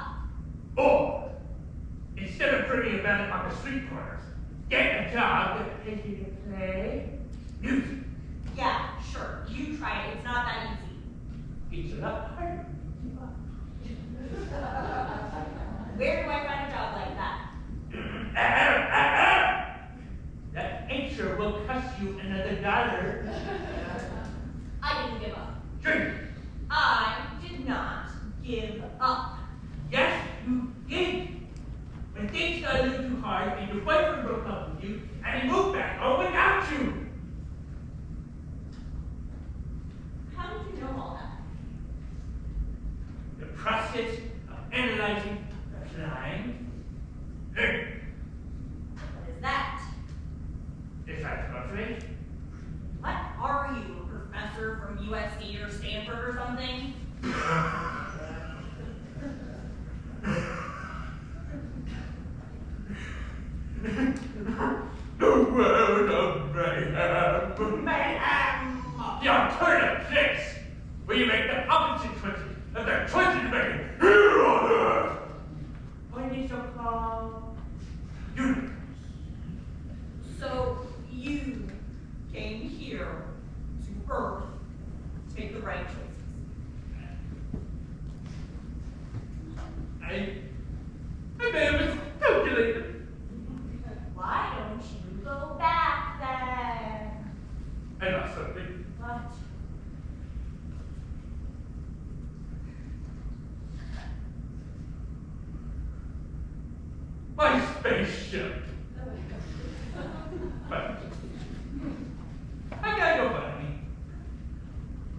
Or, instead of drinking about it on the street corners, Get a job that pays you to play music. Yeah, sure. You try it. It's not that easy. It's a lot harder. Where do I find a job like that? That picture will cost you another $1. I didn't give up. Drink. I did not give up. Yes, you did. When things got a little too hard and your boyfriend broke up with you and he moved back all without you. How did you know all that? The process of analyzing the flying. What is that? Is that translate? What are you, a professor from USC or Stanford or something? The world of mayhem. Mayhem! The alternative place where you make the opposite choices of the choices you make here on earth. What is your call? Universe. So you came here to Earth to make the right choices. I may have miscalculated. Why don't you go back then? I lost something. What? My spaceship. But I gotta go, buddy.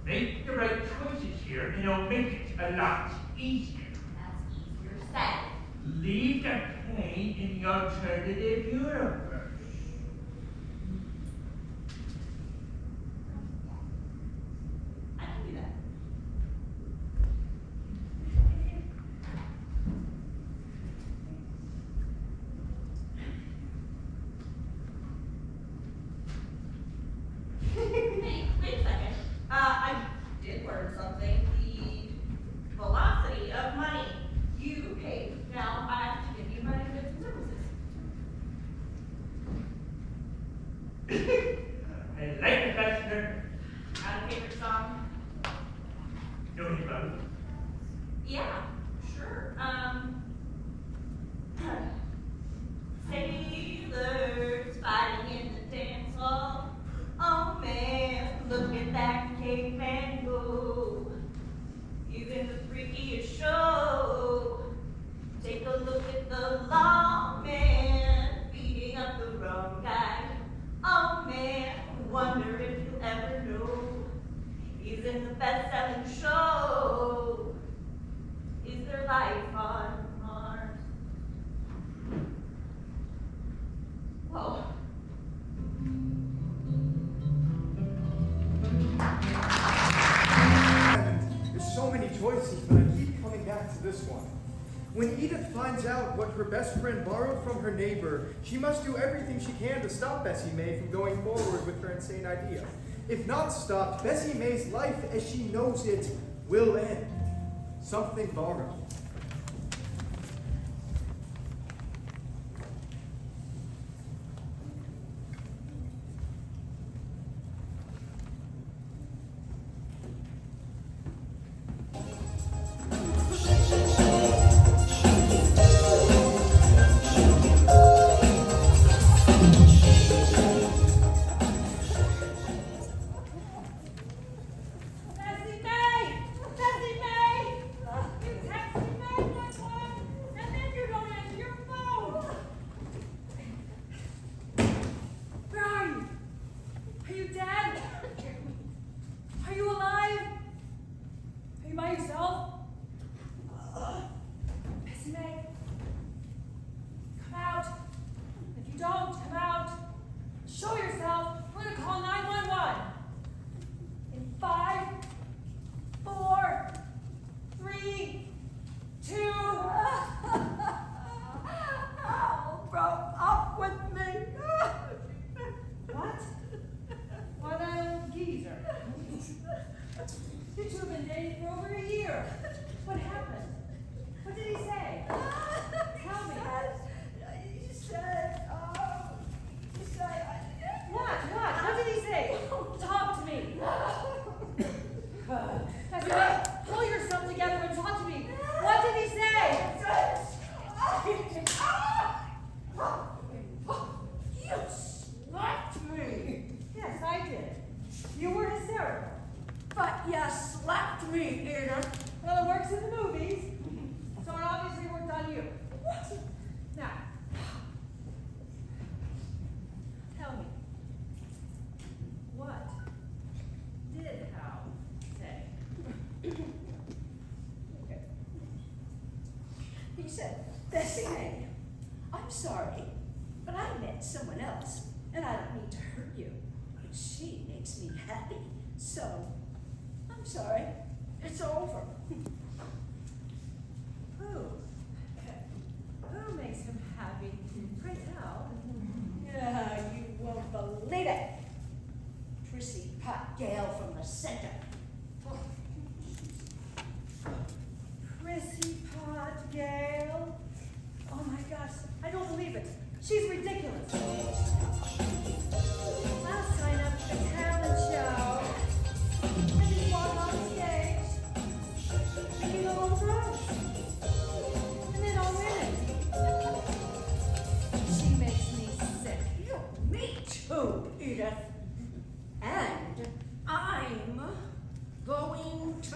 Make the right choices here, and it'll make it a lot easier. That's easier said. Leave the pain in the alternative universe. I can do that. Hey, wait a second. I did learn something. The velocity of money. You paid. Now I have to give you money, goods, and services. I like the faster. Got a favorite song? Don't you both? Yeah, sure. Sailors fighting in the dance hall. Oh man, look at that caveman go. He's in the freakiest show. Take a look at the lawman beating up the wrong guy. Oh man, wonder if you'll ever know. He's in the best-selling show. Is there life on Mars? Whoa. There's so many choices, but I keep coming back to this one. When Edith finds out what her best friend borrowed from her neighbor, she must do everything she can to stop Bessie May from going forward with her insane idea. If not stopped, Bessie May's life as she knows it will end. Something borrowed. Bessie May! Bessie May! You texted me, my one, and then you don't answer your phone. Where are you? Are you dead? Are you alive? Are you by yourself? Bessie May, come out. If you don't, come out. Bessie May, I'm sorry, but I met someone else, and I don't mean to hurt you, but she makes me happy. So, I'm sorry. It's over. Who makes him happy? Pray tell. Yeah, you won't believe it. Prissy Pot Gale from the center. Prissy Pot Gale. Oh my gosh, I don't believe it. She's ridiculous. I'll sign up for the talent show. And just walk on stage. Singing all the roads. And then I'll win it. She makes me sick. Me too, Edith. And I'm going to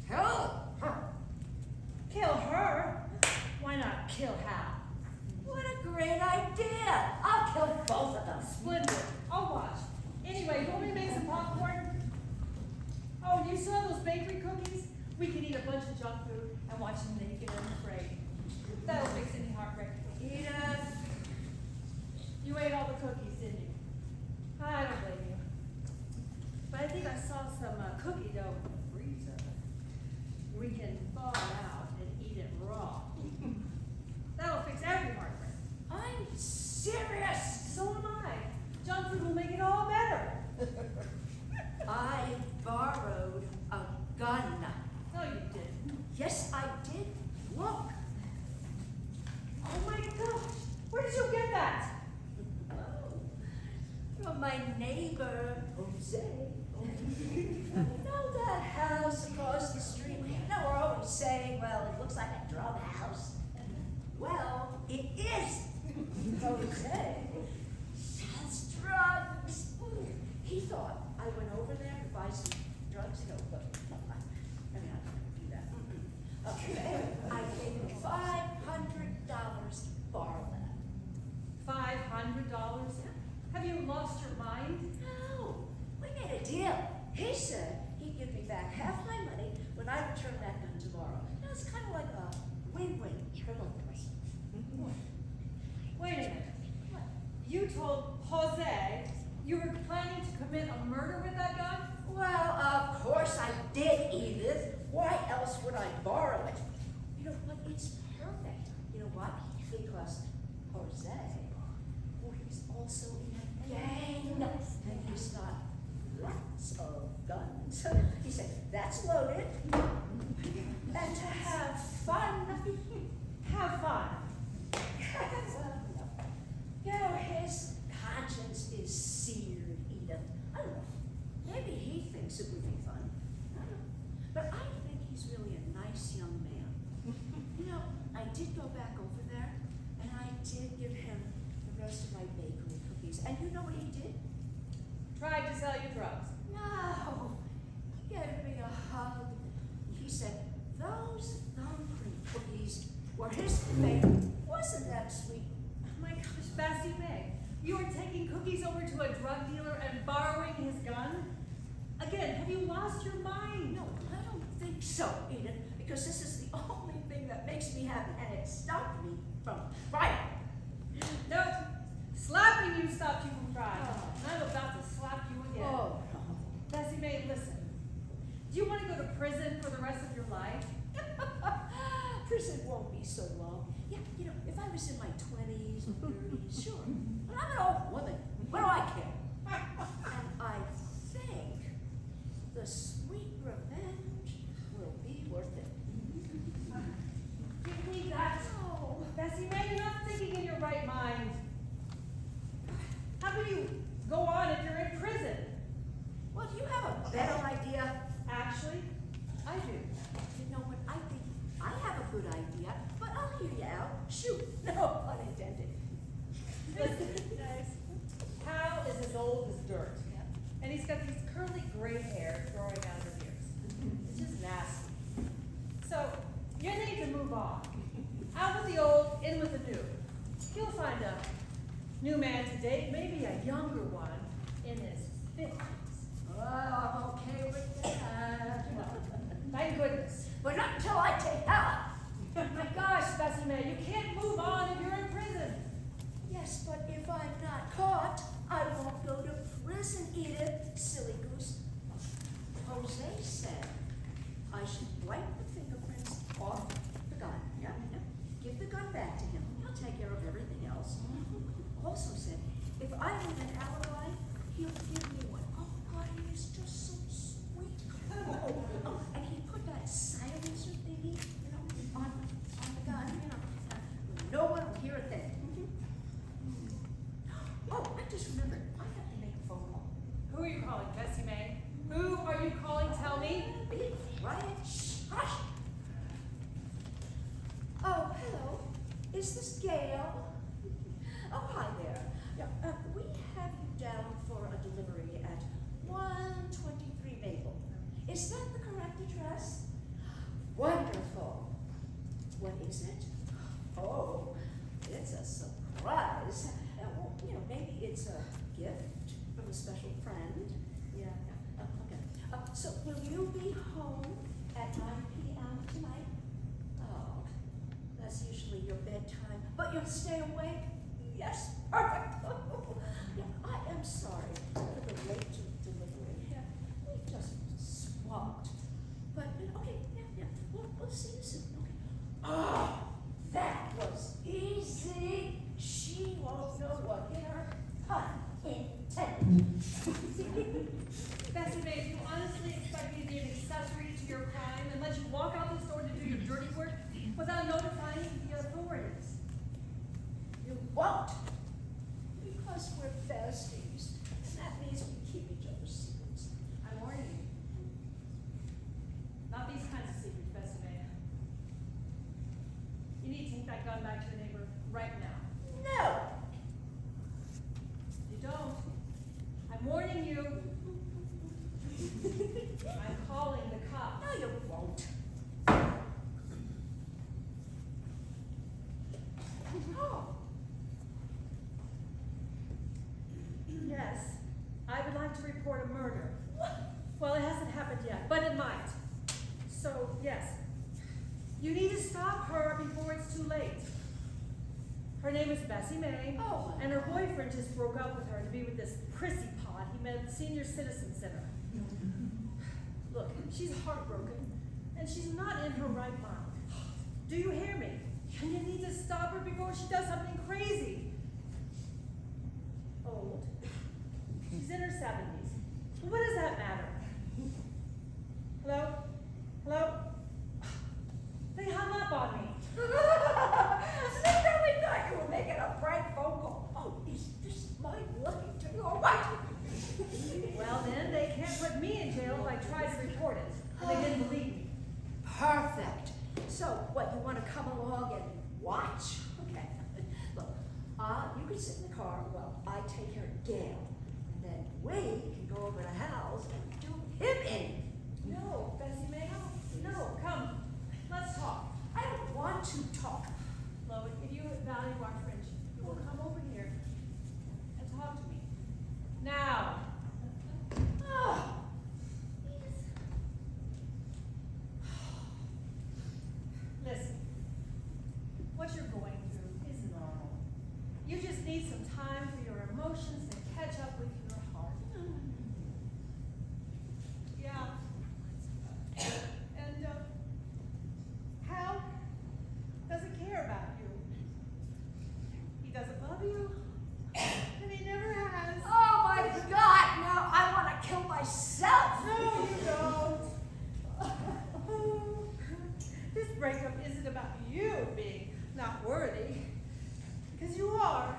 kill her. Kill her? Why not kill Hal? What a great idea. I'll kill both of them. Splendid. I'll watch. Anyway, you want me to make some popcorn? Oh, you saw those bakery cookies? We can eat a bunch of junk food and watch them naked and afraid. That'll fix any heartbreak. Edith, you ate all the cookies, didn't you? I don't blame you. But I think I saw some cookie dough in the freezer. We can thaw it out and eat it raw. That'll fix every heartbreak. I'm serious. So am I. Junk food will make it all better. I borrowed a gun. No, you didn't. Yes, I did. Look. Oh my gosh. Where did you get that? From my neighbor, Jose. You know that house across the street? You know, we're always saying, well, it looks like a drug house. Well, it is. Jose sells drugs. He thought I went over there to buy some drugs. No, but I mean, I can't do that. Okay, I gave him $500 to borrow that. $500? Have you lost your mind? No, we made a deal. He said he'd give me back half my money when I returned that gun tomorrow. It was kind of like a win-win triple threat. Wait a minute. You told Jose you were planning to commit a murder with that gun? Well, of course I did, Edith. Why else would I borrow it? You know what? It's perfect. You know what? Because Jose, well, he's also in a gang, and he's got lots of guns. He said, that's loaded. And to have fun. Have fun. You know, his conscience is seared, Edith. I don't know. Maybe he thinks it would be fun. I don't know. But I think he's really a nice young man. You know, I did go back over there, and I did give him the rest of my bakery cookies. And you know what he did? Tried to sell you drugs. No. He gave me a hug. He said, those thumbprint cookies were his favorite. Wasn't that sweet? Oh my gosh, Bessie May. You were taking cookies over to a drug dealer and borrowing his gun? Again, have you lost your mind? No, I don't think so, Edith, because this is the only thing that makes me happy, and it stopped me from crying. No, slapping you stopped you from crying. I'm about to slap you again. Oh, no. Bessie May, listen. Do you want to go to prison for the rest of your life? Prison won't be so long. Yeah, you know, if I was in my 20s or 30s, sure. But I'm an old woman. What do I care? And I think the sweet revenge will be worth it. Give me that. Oh. Bessie May, you're not thinking in your right mind. How can you go on if you're in prison? Well, do you have a better idea? Actually, I do. You know what? I think I have a good idea, but I'll hear you out. Shoot, no pun intended. Nice. Hal is as old as dirt. And he's got these curly gray hair growing out of his ears. It's just nasty. So, you need to move on. Out with the old, in with the new. You'll find a new man to date, maybe a younger one in his 50s. Oh, I'm okay with that. Thank goodness. But not until I take Hal. My gosh, Bessie May, you can't move on if you're in prison. Yes, but if I'm not caught, I won't go to prison, Edith, silly goose. Jose said I should wipe the fingerprints off the gun. Yeah, yeah. Give the gun back to him. He'll take care of everything else. Also said if I need an alibi, he'll give me one. Oh, God, he is just so sweet. Oh, and he put that silencer thingy, on the gun, no one will hear a thing. Oh, I just remembered. I have to make a phone call. Who are you calling, Bessie May? Who are you calling? Tell me. Be quiet. Shh. Hush. Oh, hello. Is this Gail? Oh, hi there. Yeah, we have you down for a delivery at 123 Maple. Is that the correct address? Wonderful. What is it? Oh, it's a surprise. Well, maybe it's a gift from a special friend. Yeah. Okay. So will you be home at 9 p.m. tonight? Oh, that's usually your bedtime. But you'll stay awake? Yes, perfect. Yeah, I am sorry for the late delivery. Yeah, we just swapped. But okay, yeah. We'll see you soon. Okay. Oh, that was easy. She won't know what hit her. Pun intended. Bessie May, do you honestly expect me to be an accessory to your crime and let you walk out this door to do your dirty work without notifying the authorities? You won't. Because we're besties. And that means we keep each other's secrets. I warn you. Not these kinds of secrets, Bessie May. You need to take that gun back to your neighbor right now. No. You don't. I'm warning you. I'm calling the cops. No, you won't. Oh. Yes, I would like to report a murder. Well, it hasn't happened yet, but it might. So, yes, you need to stop her before it's too late. Her name is Bessie May, and her boyfriend just broke up with her to be with this prissy pot he met at the Senior Citizen Center. Look, she's heartbroken, and she's not in her right mind. Do you hear me? And you need to stop her before she does something crazy. Old. She's in her 70s. What does that matter? Hello? Hello? They hung up on me. They probably thought you were making a prank phone call. Oh, is this my lucky to or what? Well, then, they can't put me in jail if I tried to report it. And they didn't believe me. Perfect. So, what, you want to come along and watch? Okay. Look, you can sit in the car while I take care of Gail. And then we can go over to Hal's and do him in. No, Bessie May, no, come. Let's talk. I don't want to talk. Lois, if you value our friendship, you will come over here and talk to me. Now. Oh. Listen, what you're going through is normal. You just need some time for your emotions to catch up with your heart. Yeah. And, Hal doesn't care about you. He doesn't love you, and he never has. Oh my God, now I want to kill myself. No, you don't. This breakup isn't about you being not worthy, because you are.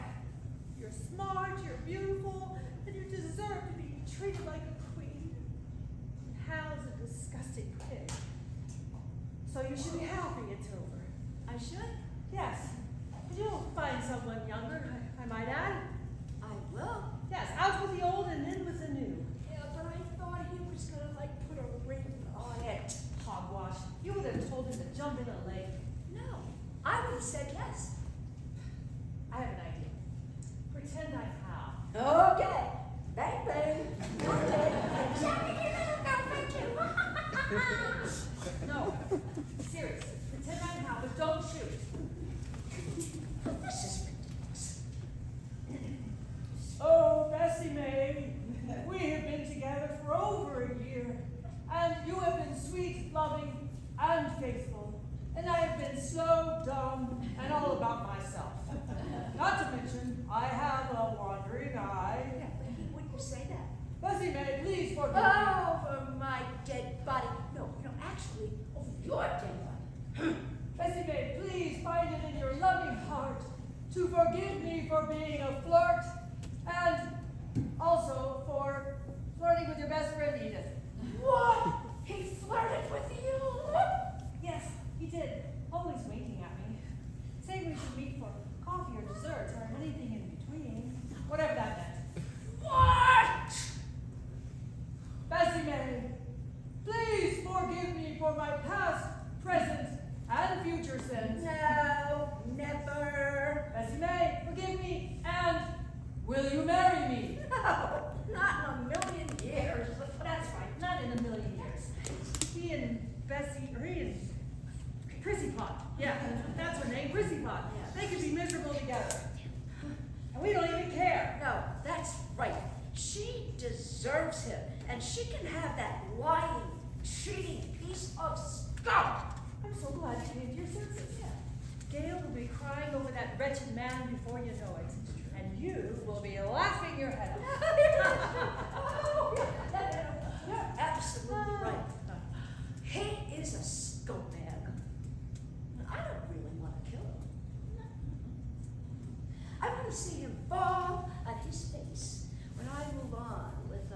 You're smart, you're beautiful, and you deserve to be treated like a queen. Hal's a disgusting pig. So you should be happy it's over. I should? Yes. But you'll find someone younger, I might add. I will. Yes, out with the old and in with the new. Yeah, but I thought he was gonna put a ring on it. Hogwash. You would have told him to jump in a lake. No, I would have said yes. I have an idea. Pretend I'm Hal. Okay. Bang, bang. Okay. Thank you. No, seriously, pretend I'm Hal, but don't forgive me. Over my dead body. No, actually, over your dead body. Bessie Mae, please find it in your loving heart to forgive me for being a flirt and also for flirting with your best friend Edith. What? He flirted with you? Yes, he did. Always winking at me. Saying we should meet for coffee or dessert or anything in between. Whatever that meant. What? Bessie Mae, please forgive me for my past, present, and future sins. No, never. Bessie Mae, forgive me, and will you marry me? No, not in a million years. That's right, not in a million years. He and Prissy Pot. Yeah, that's her name, Prissy Pot. They could be miserable together. And we don't even care. No, that's right. She deserves him, and she can have that lying, cheating piece of scum. I'm so glad you came to your senses. Gail will be crying over that wretched man before you know it. And you will be laughing your head off. You're absolutely right. He is a scumbag. I don't really want to kill him. I want to see him fall on his face when I move on with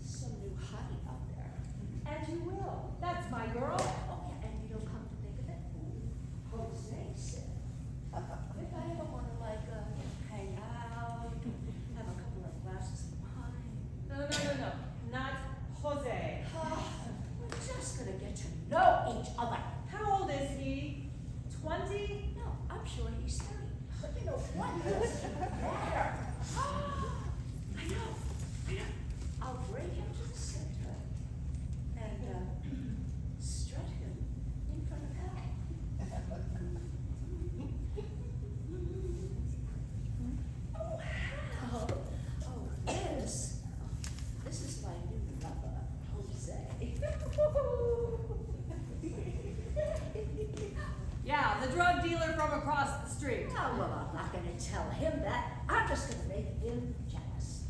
some new hottie out there. And you will. That's my girl. Oh, yeah, and you don't come to think of it. Jose said, if I ever want to, hang out, have a couple of glasses of wine. No. Not Jose. We're just going to get to know each other. How old is he? 20? No, I'm sure he's 30. But you know what? It doesn't matter. I know. I'll bring him to the center and strut him in front of hell. Oh, hell. Oh, this is my new lover, Jose. Yeah, the drug dealer from across the street. Oh, well, I'm not going to tell him that. I'm just going to make him jealous.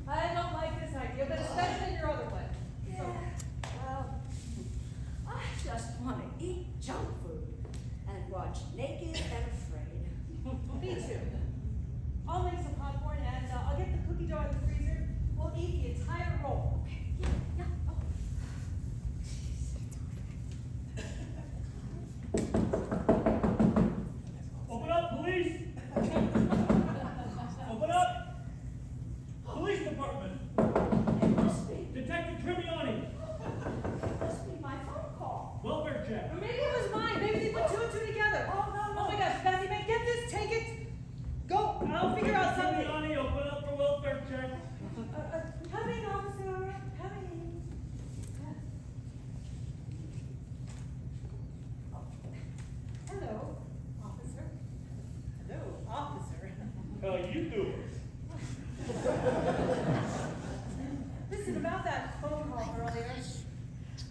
I don't like this idea, but especially your other one. Yeah, well, I just want to eat junk food and watch Naked and Afraid. Me too. I'll make some popcorn and I'll get the cookie dough in the freezer. We'll eat the entire roll. Yeah. Oh. Open up, police! Open up! Police department! It must be. Detective Trimiani! It must be my phone call. Welfare check! Or maybe it was mine. Maybe they put two and two together. Oh, no. Oh my gosh, Bessie Mae, get this, take it. Go, I'll figure out something. Trimiani, open up for welfare check! Coming, officer, coming. Hello, officer. Hello, officer. How you doing? Listen, about that phone call earlier,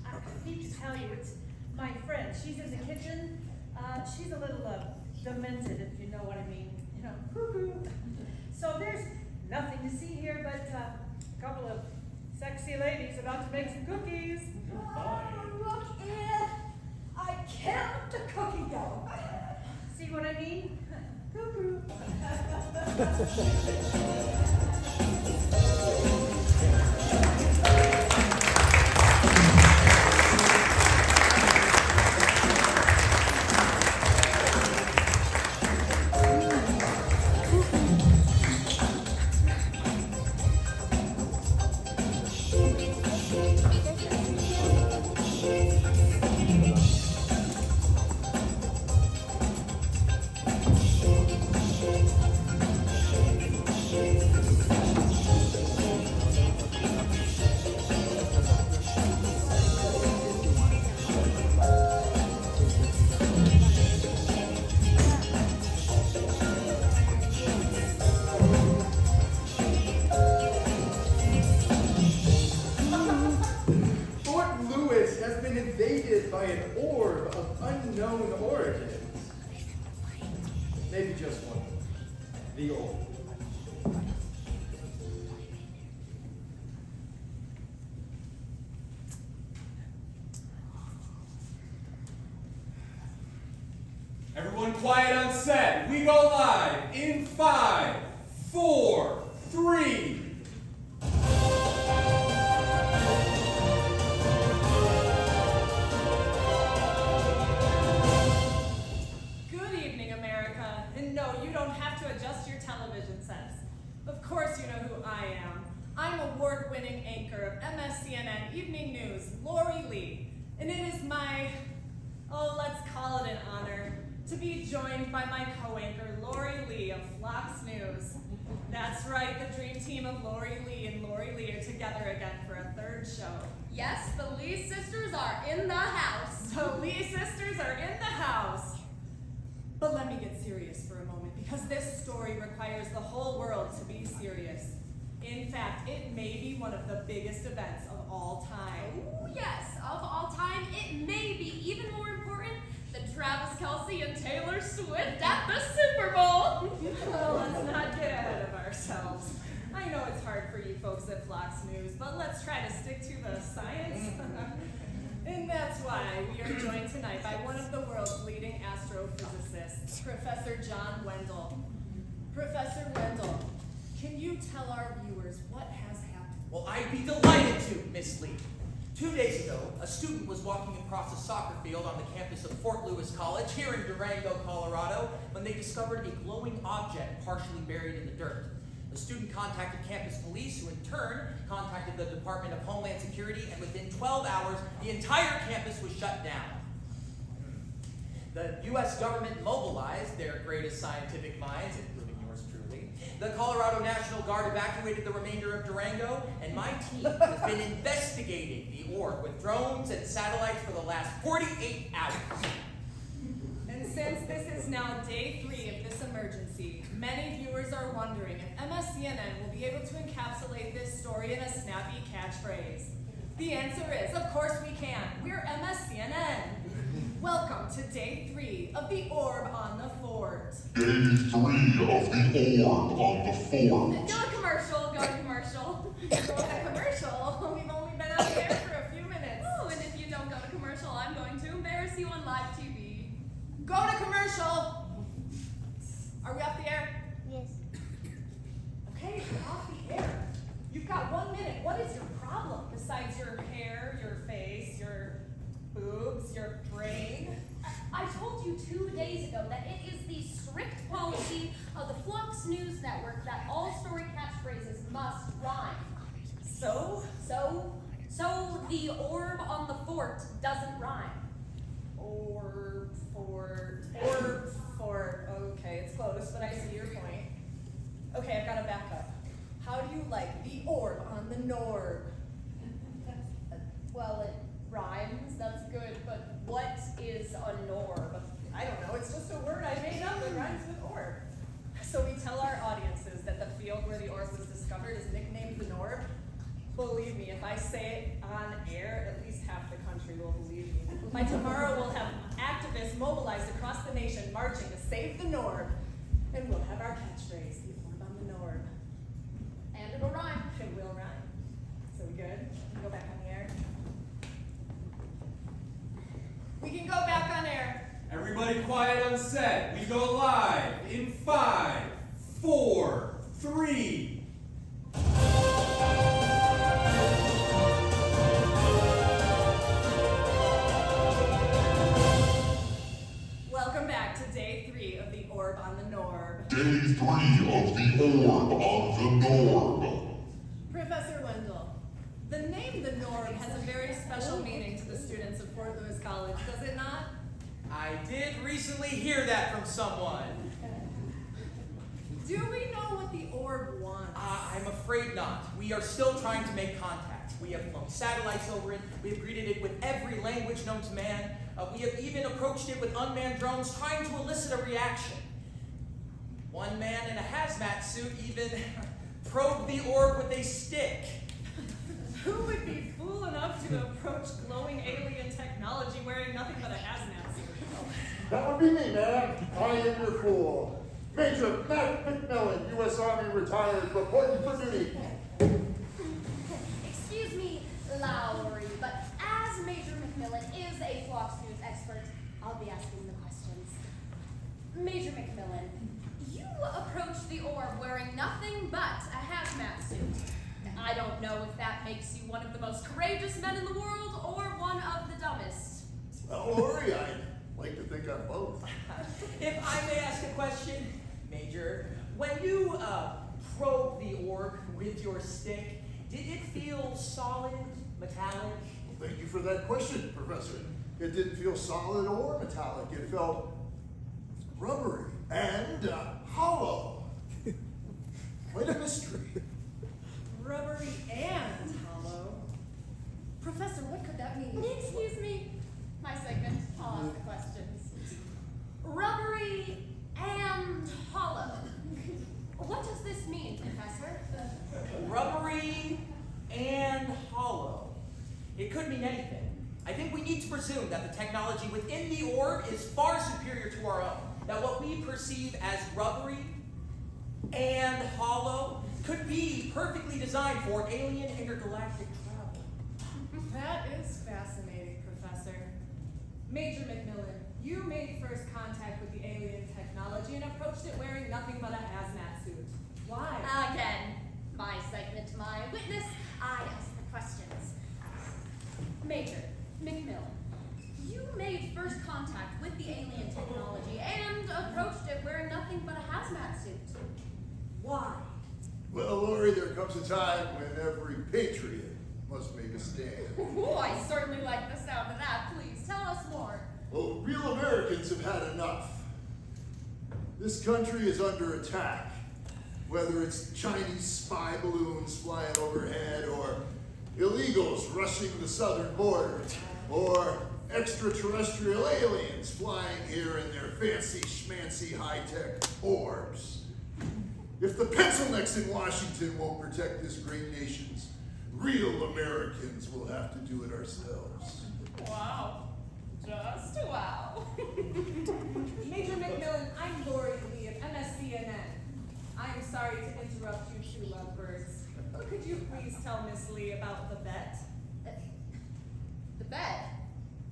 I need to tell you, it's my friend. She's in the kitchen. She's a little demented, if you know what I mean. You know, cuckoo. So there's nothing to see here but a couple of sexy ladies about to make some cookies. Oh, look it! I killed the cookie dough. See what I mean? Cuckoo. by an orb of unknown origins. Maybe just one. The orb. 5, 4, 3. Good evening, America. And no, you don't have to adjust your television sets. Of course you know who I am. I'm award-winning anchor of MSCNN Evening News, Lori Lee. And it is my, let's call it an honor, to be joined by my co-anchor, Lori Lee of Fox News. That's right, the dream team of Lori Lee and Lori Lee are together again for a third show. Yes, the Lee sisters are in the house. The Lee sisters are in the house. But let me get serious for a moment, because this story requires the whole world to be serious. In fact, it may be one of the biggest events of all time. Oh, yes, of all time, it may be even more important than Travis Kelce and Taylor Swift at the Super Bowl. Well, let's not get ahead of ourselves. I know it's hard for you folks at Fox News, but let's try to stick to the science. And that's why we are joined tonight by one of the world's leading astrophysicists, Professor John Wendell. Professor Wendell, can you tell our viewers what has happened? Well, I'd be delighted to, Miss Lee. 2 days ago, a student was walking across a soccer field on the campus of Fort Lewis College here in Durango, Colorado, when they discovered a glowing object partially buried in the dirt. The student contacted campus police, who in turn contacted the Department of Homeland Security, and within 12 hours, the entire campus was shut down. The U.S. government mobilized their greatest scientific minds, including yours truly. The Colorado National Guard evacuated the remainder of Durango, and my team has been investigating the orb with drones and satellites for the last 48 hours. And since this is now day 3 of this emergency, many viewers are wondering if MSCNN will be able to encapsulate this story in a snappy catchphrase. The answer is, of course we can. We're MSCNN. Welcome to day 3 of the orb on the fort. Day 3 of the orb on the fort. Go to commercial, go to commercial. Go to commercial. We've only been out there for a few minutes. Oh, and if you don't go to commercial, I'm going to embarrass you on live TV. Go to commercial. Are we off the air? Yes. Okay, we're off the air. You've got 1 minute. What is your problem? Besides your hair, your face, your boobs, your brain? I told you 2 days ago that it is the strict policy of the Flux News Network that all story catchphrases must rhyme. So the orb on the fort doesn't rhyme. Orb, fort. Okay, it's close, but I see your point. Okay, I've got to back up. How do you like the orb on the norb? Well, it rhymes, that's good, but what is a norb? I don't know, it's just a word I made up that rhymes with orb. So we tell our audiences that the field where the orb was discovered is nicknamed the Norb. Believe me, if I say it on air, at least half the country will believe me. By tomorrow, we'll have activists mobilized across the nation marching to save the Norb. And we'll have our catchphrase, the orb on the Norb. And it'll rhyme. It will rhyme. So we good? We can go back on the air? We can go back on air. Everybody quiet on set. We go live in 5, 4, 3. Welcome back to day 3 of the orb on the Norb. Day 3 of the orb on the Norb. Professor Wendell, the name the Norb has a very special meaning to the students of Fort Lewis College, does it not? I did recently hear that from someone. Do we know what the orb wants? I'm afraid not. We are still trying to make contact. We have flown satellites over it. We have greeted it with every language known to man. We have even approached it with unmanned drones, trying to elicit a reaction. One man in a hazmat suit even probed the orb with a stick. Who would be fool enough to approach glowing alien technology wearing nothing but a hazmat suit? That would be me, ma'am. I am your fool. Major Matt McMillan, U.S. Army retired, reporting for duty. Excuse me, Lowry, but as Major McMillan is a Fox News expert, I'll be asking the questions. Major McMillan, You approached the orb wearing nothing but a hazmat suit. I don't know if that makes you one of the most courageous men in the world or one of the dumbest. Well, Lori, I'd like to think I'm both. If I may ask a question, Major, when you probed the orb with your stick, did it feel solid, metallic? Well, thank you for that question, Professor. It didn't feel solid or metallic. It felt rubbery and hollow. Quite a mystery. Rubbery and hollow. Professor, what could that mean? Excuse me. My segment. I'll ask the questions. Rubbery and hollow. What does this mean, Professor? Rubbery and hollow. It could mean anything. I think we need to presume that the technology within the orb is far superior to our own. That what we perceive as rubbery and hollow could be perfectly designed for alien intergalactic travel. That is fascinating, Professor. Major McMillan, you made first contact with the alien technology and approached it wearing nothing but a hazmat suit. Why? Again, my segment, my witness. I ask the questions. Major McMillan, you made first contact with the alien technology and approached it wearing nothing but a hazmat suit. Why? Well, Lori, there comes a time when every patriot must make a stand. Ooh, I certainly like the sound of that. Please tell us more. Well, real Americans have had enough. This country is under attack. Whether it's Chinese spy balloons flying overhead, or illegals rushing the southern border, or extraterrestrial aliens flying here in their fancy schmancy high-tech orbs. If the pencil-necks in Washington won't protect this great nation, real Americans will have to do it ourselves. Wow. Just wow. Major McMillan, I'm Lori Lee of MSCNN. I'm sorry to interrupt you two lovebirds. But could you please tell Miss Lee about the bet? The bet?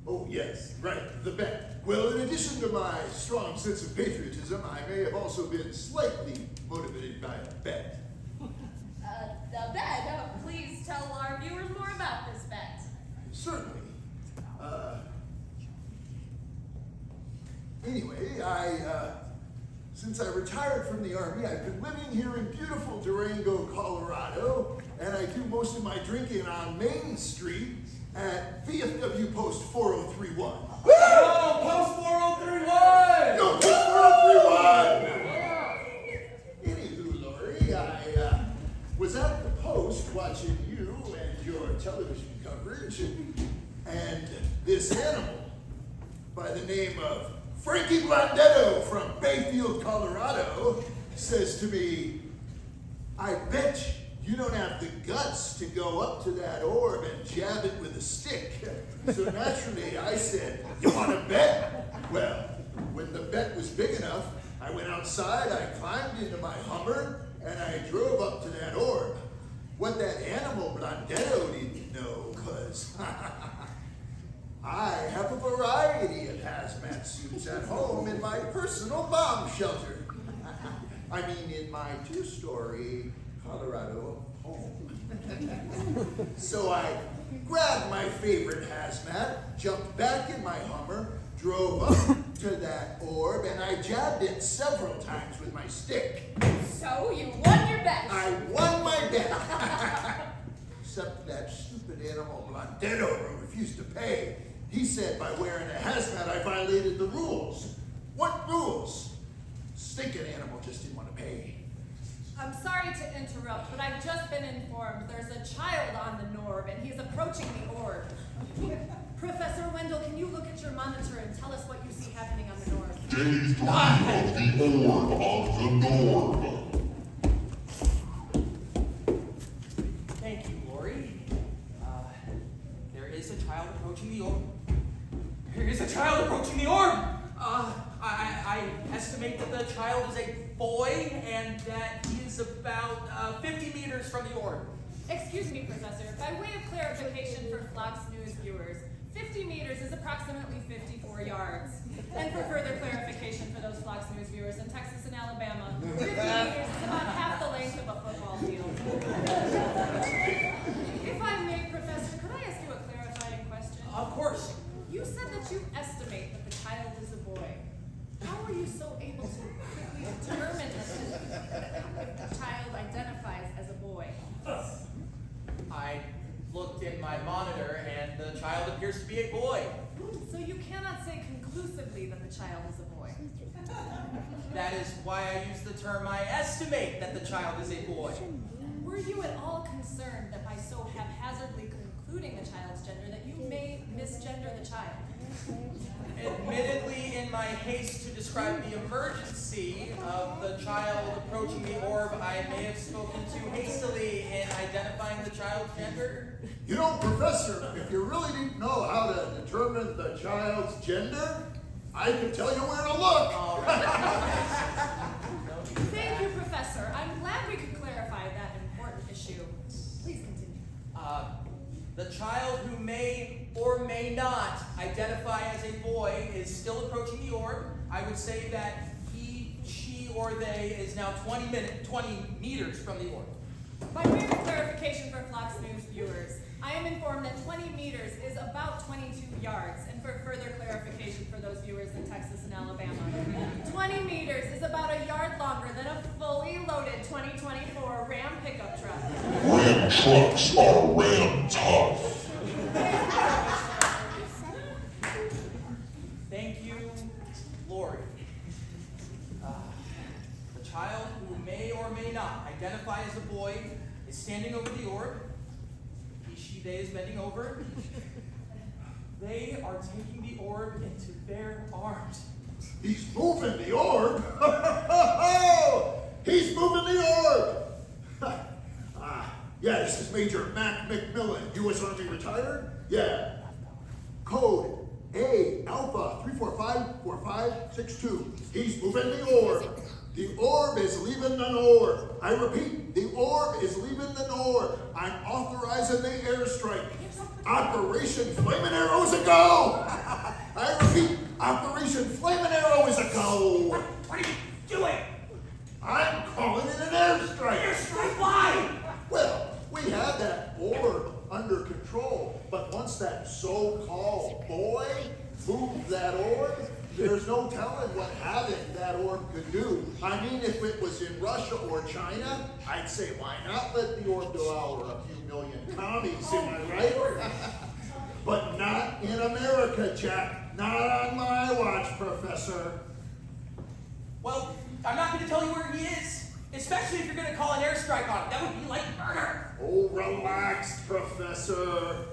Oh, yes, right, the bet. Well, in addition to my strong sense of patriotism, I may have also been slightly motivated by a bet. The bet? Please tell our viewers more about this bet. Certainly. Anyway, since I retired from the Army, I've been living here in beautiful Durango, Colorado, and I do most of my drinking on Main Street at VFW Post 4031. Oh, Post 4031! No, Post 4031! Anywho, Lori, I was at the Post watching you and your television coverage, and this animal by the name of Frankie Blondetto from Bayfield, Colorado, says to me, I bet you don't have the guts to go up to that orb and jab it with a stick. So naturally I said, you want to bet? Well, when the bet was big enough, I went outside, I climbed into my Hummer, and I drove up to that orb. What that animal Blondetto didn't know was, I have a variety of hazmat suits at home in my personal bomb shelter. I mean, in my two-story Colorado home. So I grabbed my favorite hazmat, jumped back in my Hummer, drove up to that orb, and I jabbed it several times with my stick. So you won your bet. I won my bet. Except that stupid animal Blondetto refused to pay. He said by wearing a hazmat I violated the rules. What rules? Stinking animal just didn't want to pay. I'm sorry to interrupt, but I've just been informed there's a child on the Norb and he's approaching the orb. Professor Wendell, can you look at your monitor and tell us what you see happening on the Norb? Day 3 of the orb of the Norb. Thank you, Lori. There is a child approaching the orb. There is a child approaching the orb! I estimate that the child is a boy and that he is about 50 meters from the orb. Excuse me, Professor. By way of clarification for Fox News viewers, 50 meters is approximately 54 yards. And for further clarification for those Fox News viewers in Texas and Alabama, 50 meters is about half the length of a football field. If I may, Professor, could I ask you a clarifying question? Of course. You said that you estimate that the child is a boy. How were you so able to quickly determine if the child identifies as a boy? I looked in my monitor and the child appears to be a boy. So you cannot say conclusively that the child is a boy. That is why I use the term I estimate that the child is a boy. Were you at all concerned that by so haphazardly concluding the child's gender that you may misgender the child? Admittedly, in my haste to describe the emergency of the child approaching the orb, I may have spoken too hastily in identifying the child's gender. You know, Professor, if you really didn't know how to determine the child's gender, I could tell you where to look. All right. Thank you, Professor. I'm glad we could clarify that important issue. Please continue. The child who may or may not identify as a boy is still approaching the orb. I would say that he, she, or they is now 20 meters from the orb. By way of clarification for Fox News viewers, I am informed that 20 meters is about 22 yards, and for further clarification for those viewers in Texas and Alabama, 20 meters is about a yard longer than a fully loaded 2024 Ram pickup truck. Ram trucks are Ram tough. Thank you, Lori. The child who may or may not identify as a boy is standing over the orb. He, she, they is bending over. They are taking the orb into their arms. He's moving the orb? He's moving the orb! Yeah, this is Major Mac McMillan, U.S. Army retired? Yeah. Code A Alpha 3454562. He's moving the orb. The orb is leaving the orb. I repeat, the orb is leaving the orb. I'm authorizing the airstrike. Operation Flamin' Arrow is a go! I repeat, Operation Flamin' Arrow is a go! What are you doing? I'm calling it an airstrike. Airstrike? Why? Well, we had that orb under control, but once that so-called boy moved that orb, there's no telling what having that orb could do. I mean, if it was in Russia or China, I'd say, why not let the orb devour a few million commies, am I right? But not in America, Jack. Not on my watch, Professor. Well, I'm not going to tell you where he is, especially if you're going to call an airstrike on him. That would be like murder. Oh, relax, Professor.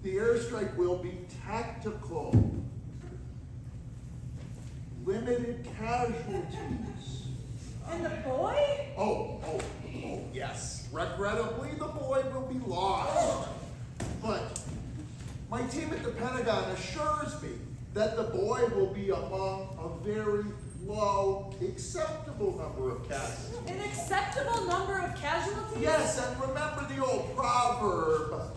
The airstrike will be tactical. Limited casualties. And the boy? Oh, yes. Regrettably, the boy will be lost. But my team at the Pentagon assures me that the boy will be among a very low, acceptable number of casualties. An acceptable number of casualties? Yes, and remember the old proverb,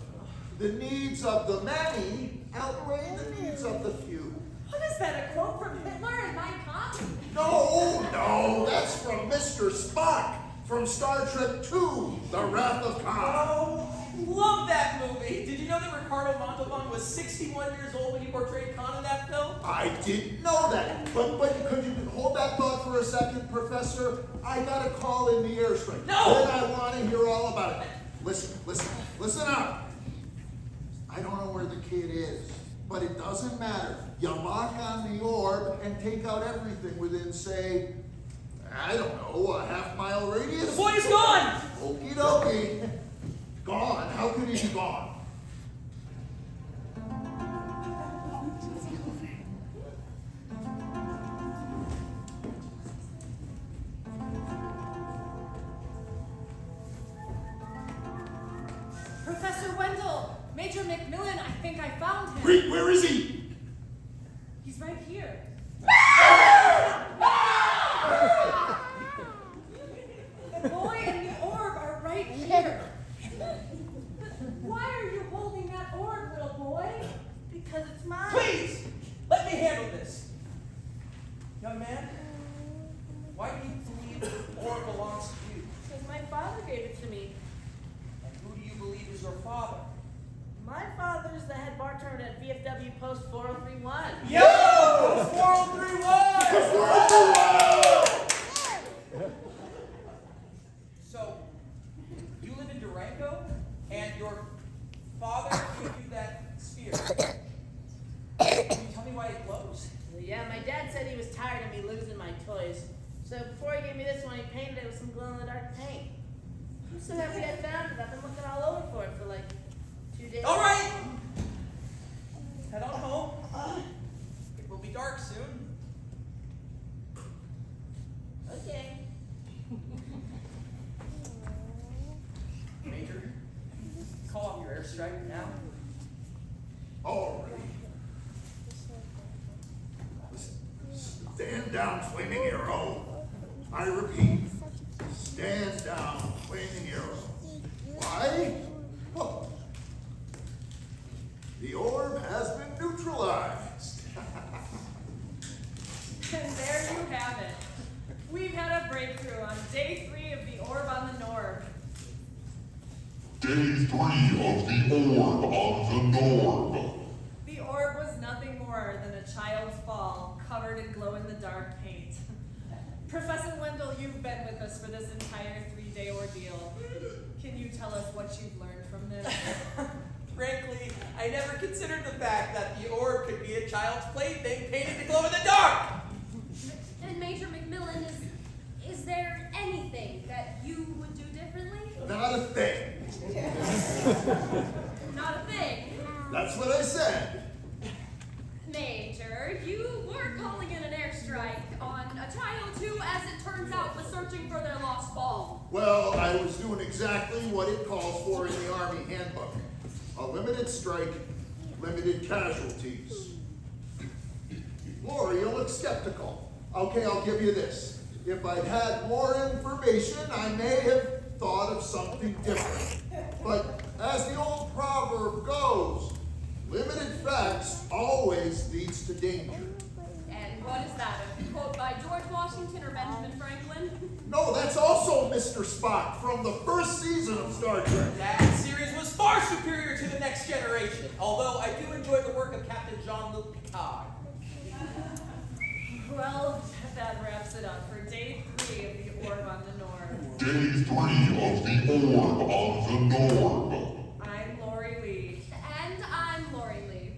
the needs of the many outweigh the needs of the few. What is that, a quote from Hitler and Mein Kampf? No, that's from Mr. Spock from Star Trek II, The Wrath of Khan. Oh, love that movie. Did you know that Ricardo Montalban was 61 years old when he portrayed Khan in that film? I didn't know that, but could you hold that thought for a second, Professor? I got a call in the airstrike. No! And I want to hear all about it. Listen up. I don't know where the kid is, but it doesn't matter. You lock on the orb and take out everything within, say, I don't know, a half-mile radius? The boy is gone! Okie dokie. Gone? How could he be gone? Professor Wendell, Major McMillan, I think I found him. Wait, where is he? He's right here. The boy and the orb are right here. But why are you holding that orb, little boy? gave it to me. And who do you believe is your father? My father's the head bartender at VFW Post 4031. Yo! 4031! So, you live in Durango, and your father gave you that sphere. Can you tell me why it glows? Yeah, my dad said he was tired of me losing my toys. So before he gave me this one, he painted it with some glow-in-the-dark paint. I'm so happy I found it. I've been looking all over for it for like 2 days. All right! Head on home. It will be dark soon. Okay. Major, call off your airstrike now. All right. Stand down, flaming arrow. I repeat, stand down, flaming arrow. Why? Oh. The orb has been neutralized. And there you have it. We've had a breakthrough on day 3 of the orb on the Norb. Day 3 of the orb on the Norb. The orb was nothing more than a child's ball covered in glow-in-the-dark paint. Professor Wendell, you've been with us for this entire 3-day ordeal. Can you tell us what you've learned from this? Frankly, I never considered the fact that the orb could be a child's plaything painted to glow in the dark! And Major McMillan, is there anything that you would do differently? Not a thing. Not a thing. That's what I said. Major, you were calling in an airstrike on a child who, as it turns out, was searching for their lost ball. Well, I was doing exactly what it calls for in the Army handbook. A limited strike, limited casualties. Laura, you look skeptical. Okay, I'll give you this. If I'd had more information, I may have thought of something different. But as the old proverb goes, limited facts always leads to danger. And what is that, a quote by George Washington or Benjamin Franklin? No, that's also Mr. Spock from the first season of Star Trek. That series was far superior to the Next Generation, although I do enjoy the work of Captain Jean-Luc Picard. Well, that wraps it up for day 3 of the orb on the Norb. Day 3 of the orb on the Norb. I'm Lori Lee. And I'm Lori Lee.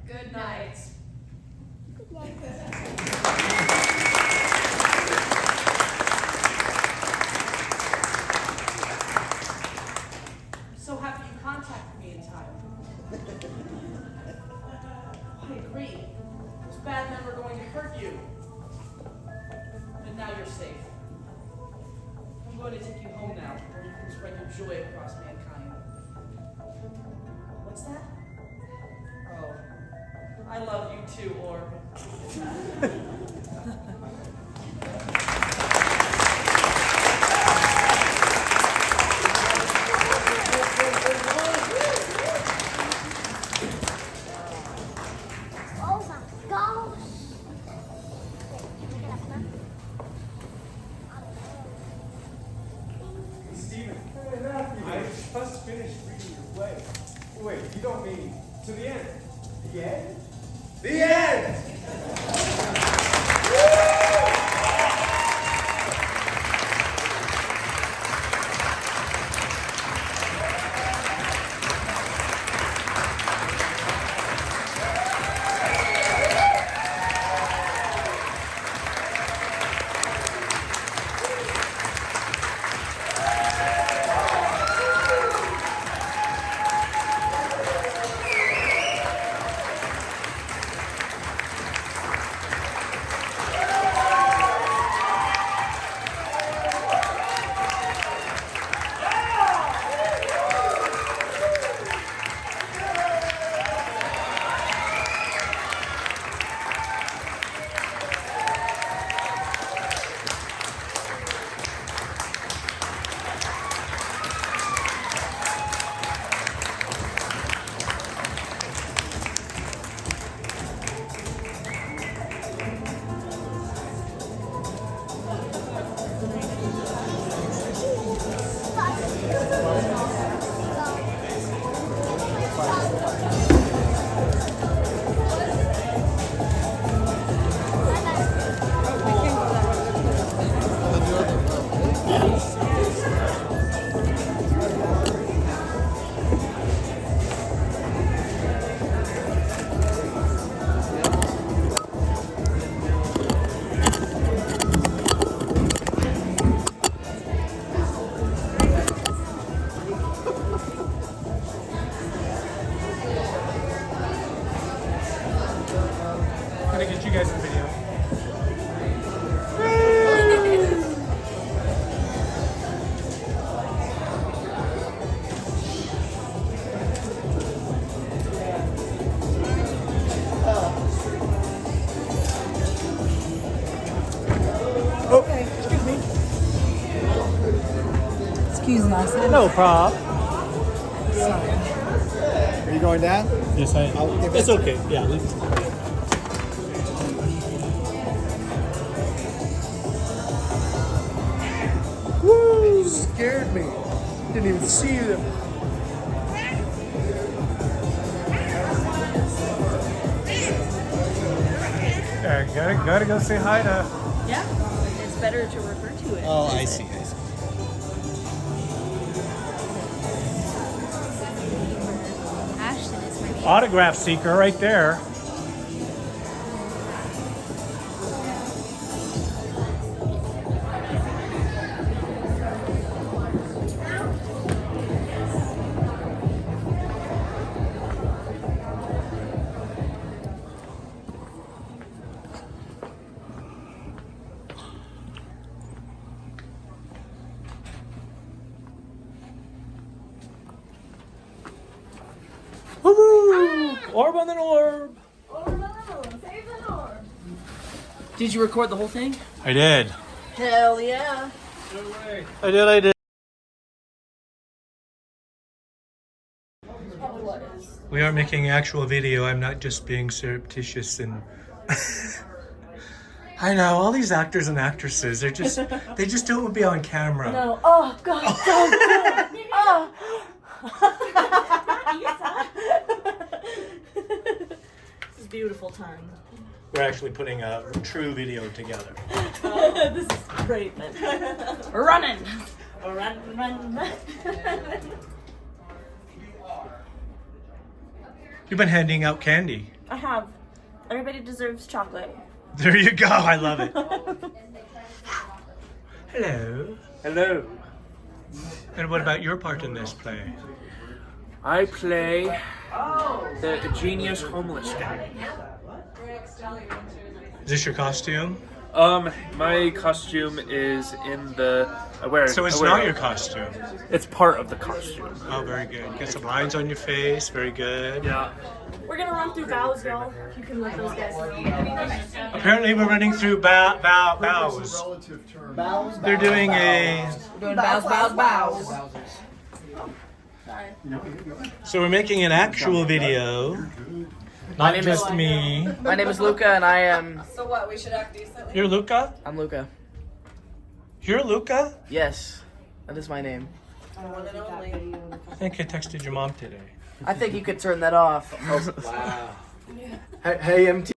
Good night. I'm so happy you contacted me in time. I agree. Those bad men were going to hurt you. But now you're safe. I'm going to take you home now, where you can spread your joy across mankind. What's that? Oh, I love you too, Orb. Oh my gosh. Steven, I just finished reading your play. Wait, you don't mean to the end? The end? The end! Gotta get you guys in video. Okay, excuse me. Excuse myself. No problem. Are you going down? Yes, I am. It's okay. Yeah. Woo! Scared me. Didn't even see them. Gotta go say hi to. Yeah, it's better to refer to it. Oh, I see. Ashton is my name. Autograph seeker right there. Woohoo! Orb on an orb. Save the orb. Did you record the whole thing? I did. Hell yeah. I did. We are making actual video. I'm not just being surreptitious and I know all these actors and actresses. They just don't want to be on camera. No. Oh God. Oh. This is beautiful time. We're actually putting a true video together. This is great, man. We're running. Run. You've been handing out candy. I have. Everybody deserves chocolate. There you go. I love it. Hello. Hello. And what about your part in this play? I play the genius homeless guy. Is this your costume? My costume is in the. So it's not your costume? It's part of the costume. Oh, very good. Get some lines on your face. Very good. Yeah. We're gonna run through bows, y'all. You can let those guys know. Apparently we're running through bows. They're doing a... Doing bows. Sorry. So we're making an actual video. Not just me. My name is Luca, and I am. So what? We should act decently. You're Luca? I'm Luca. You're Luca? Yes, that is my name. I think I texted your mom today. I think you could turn that off. Wow. Hey, MT.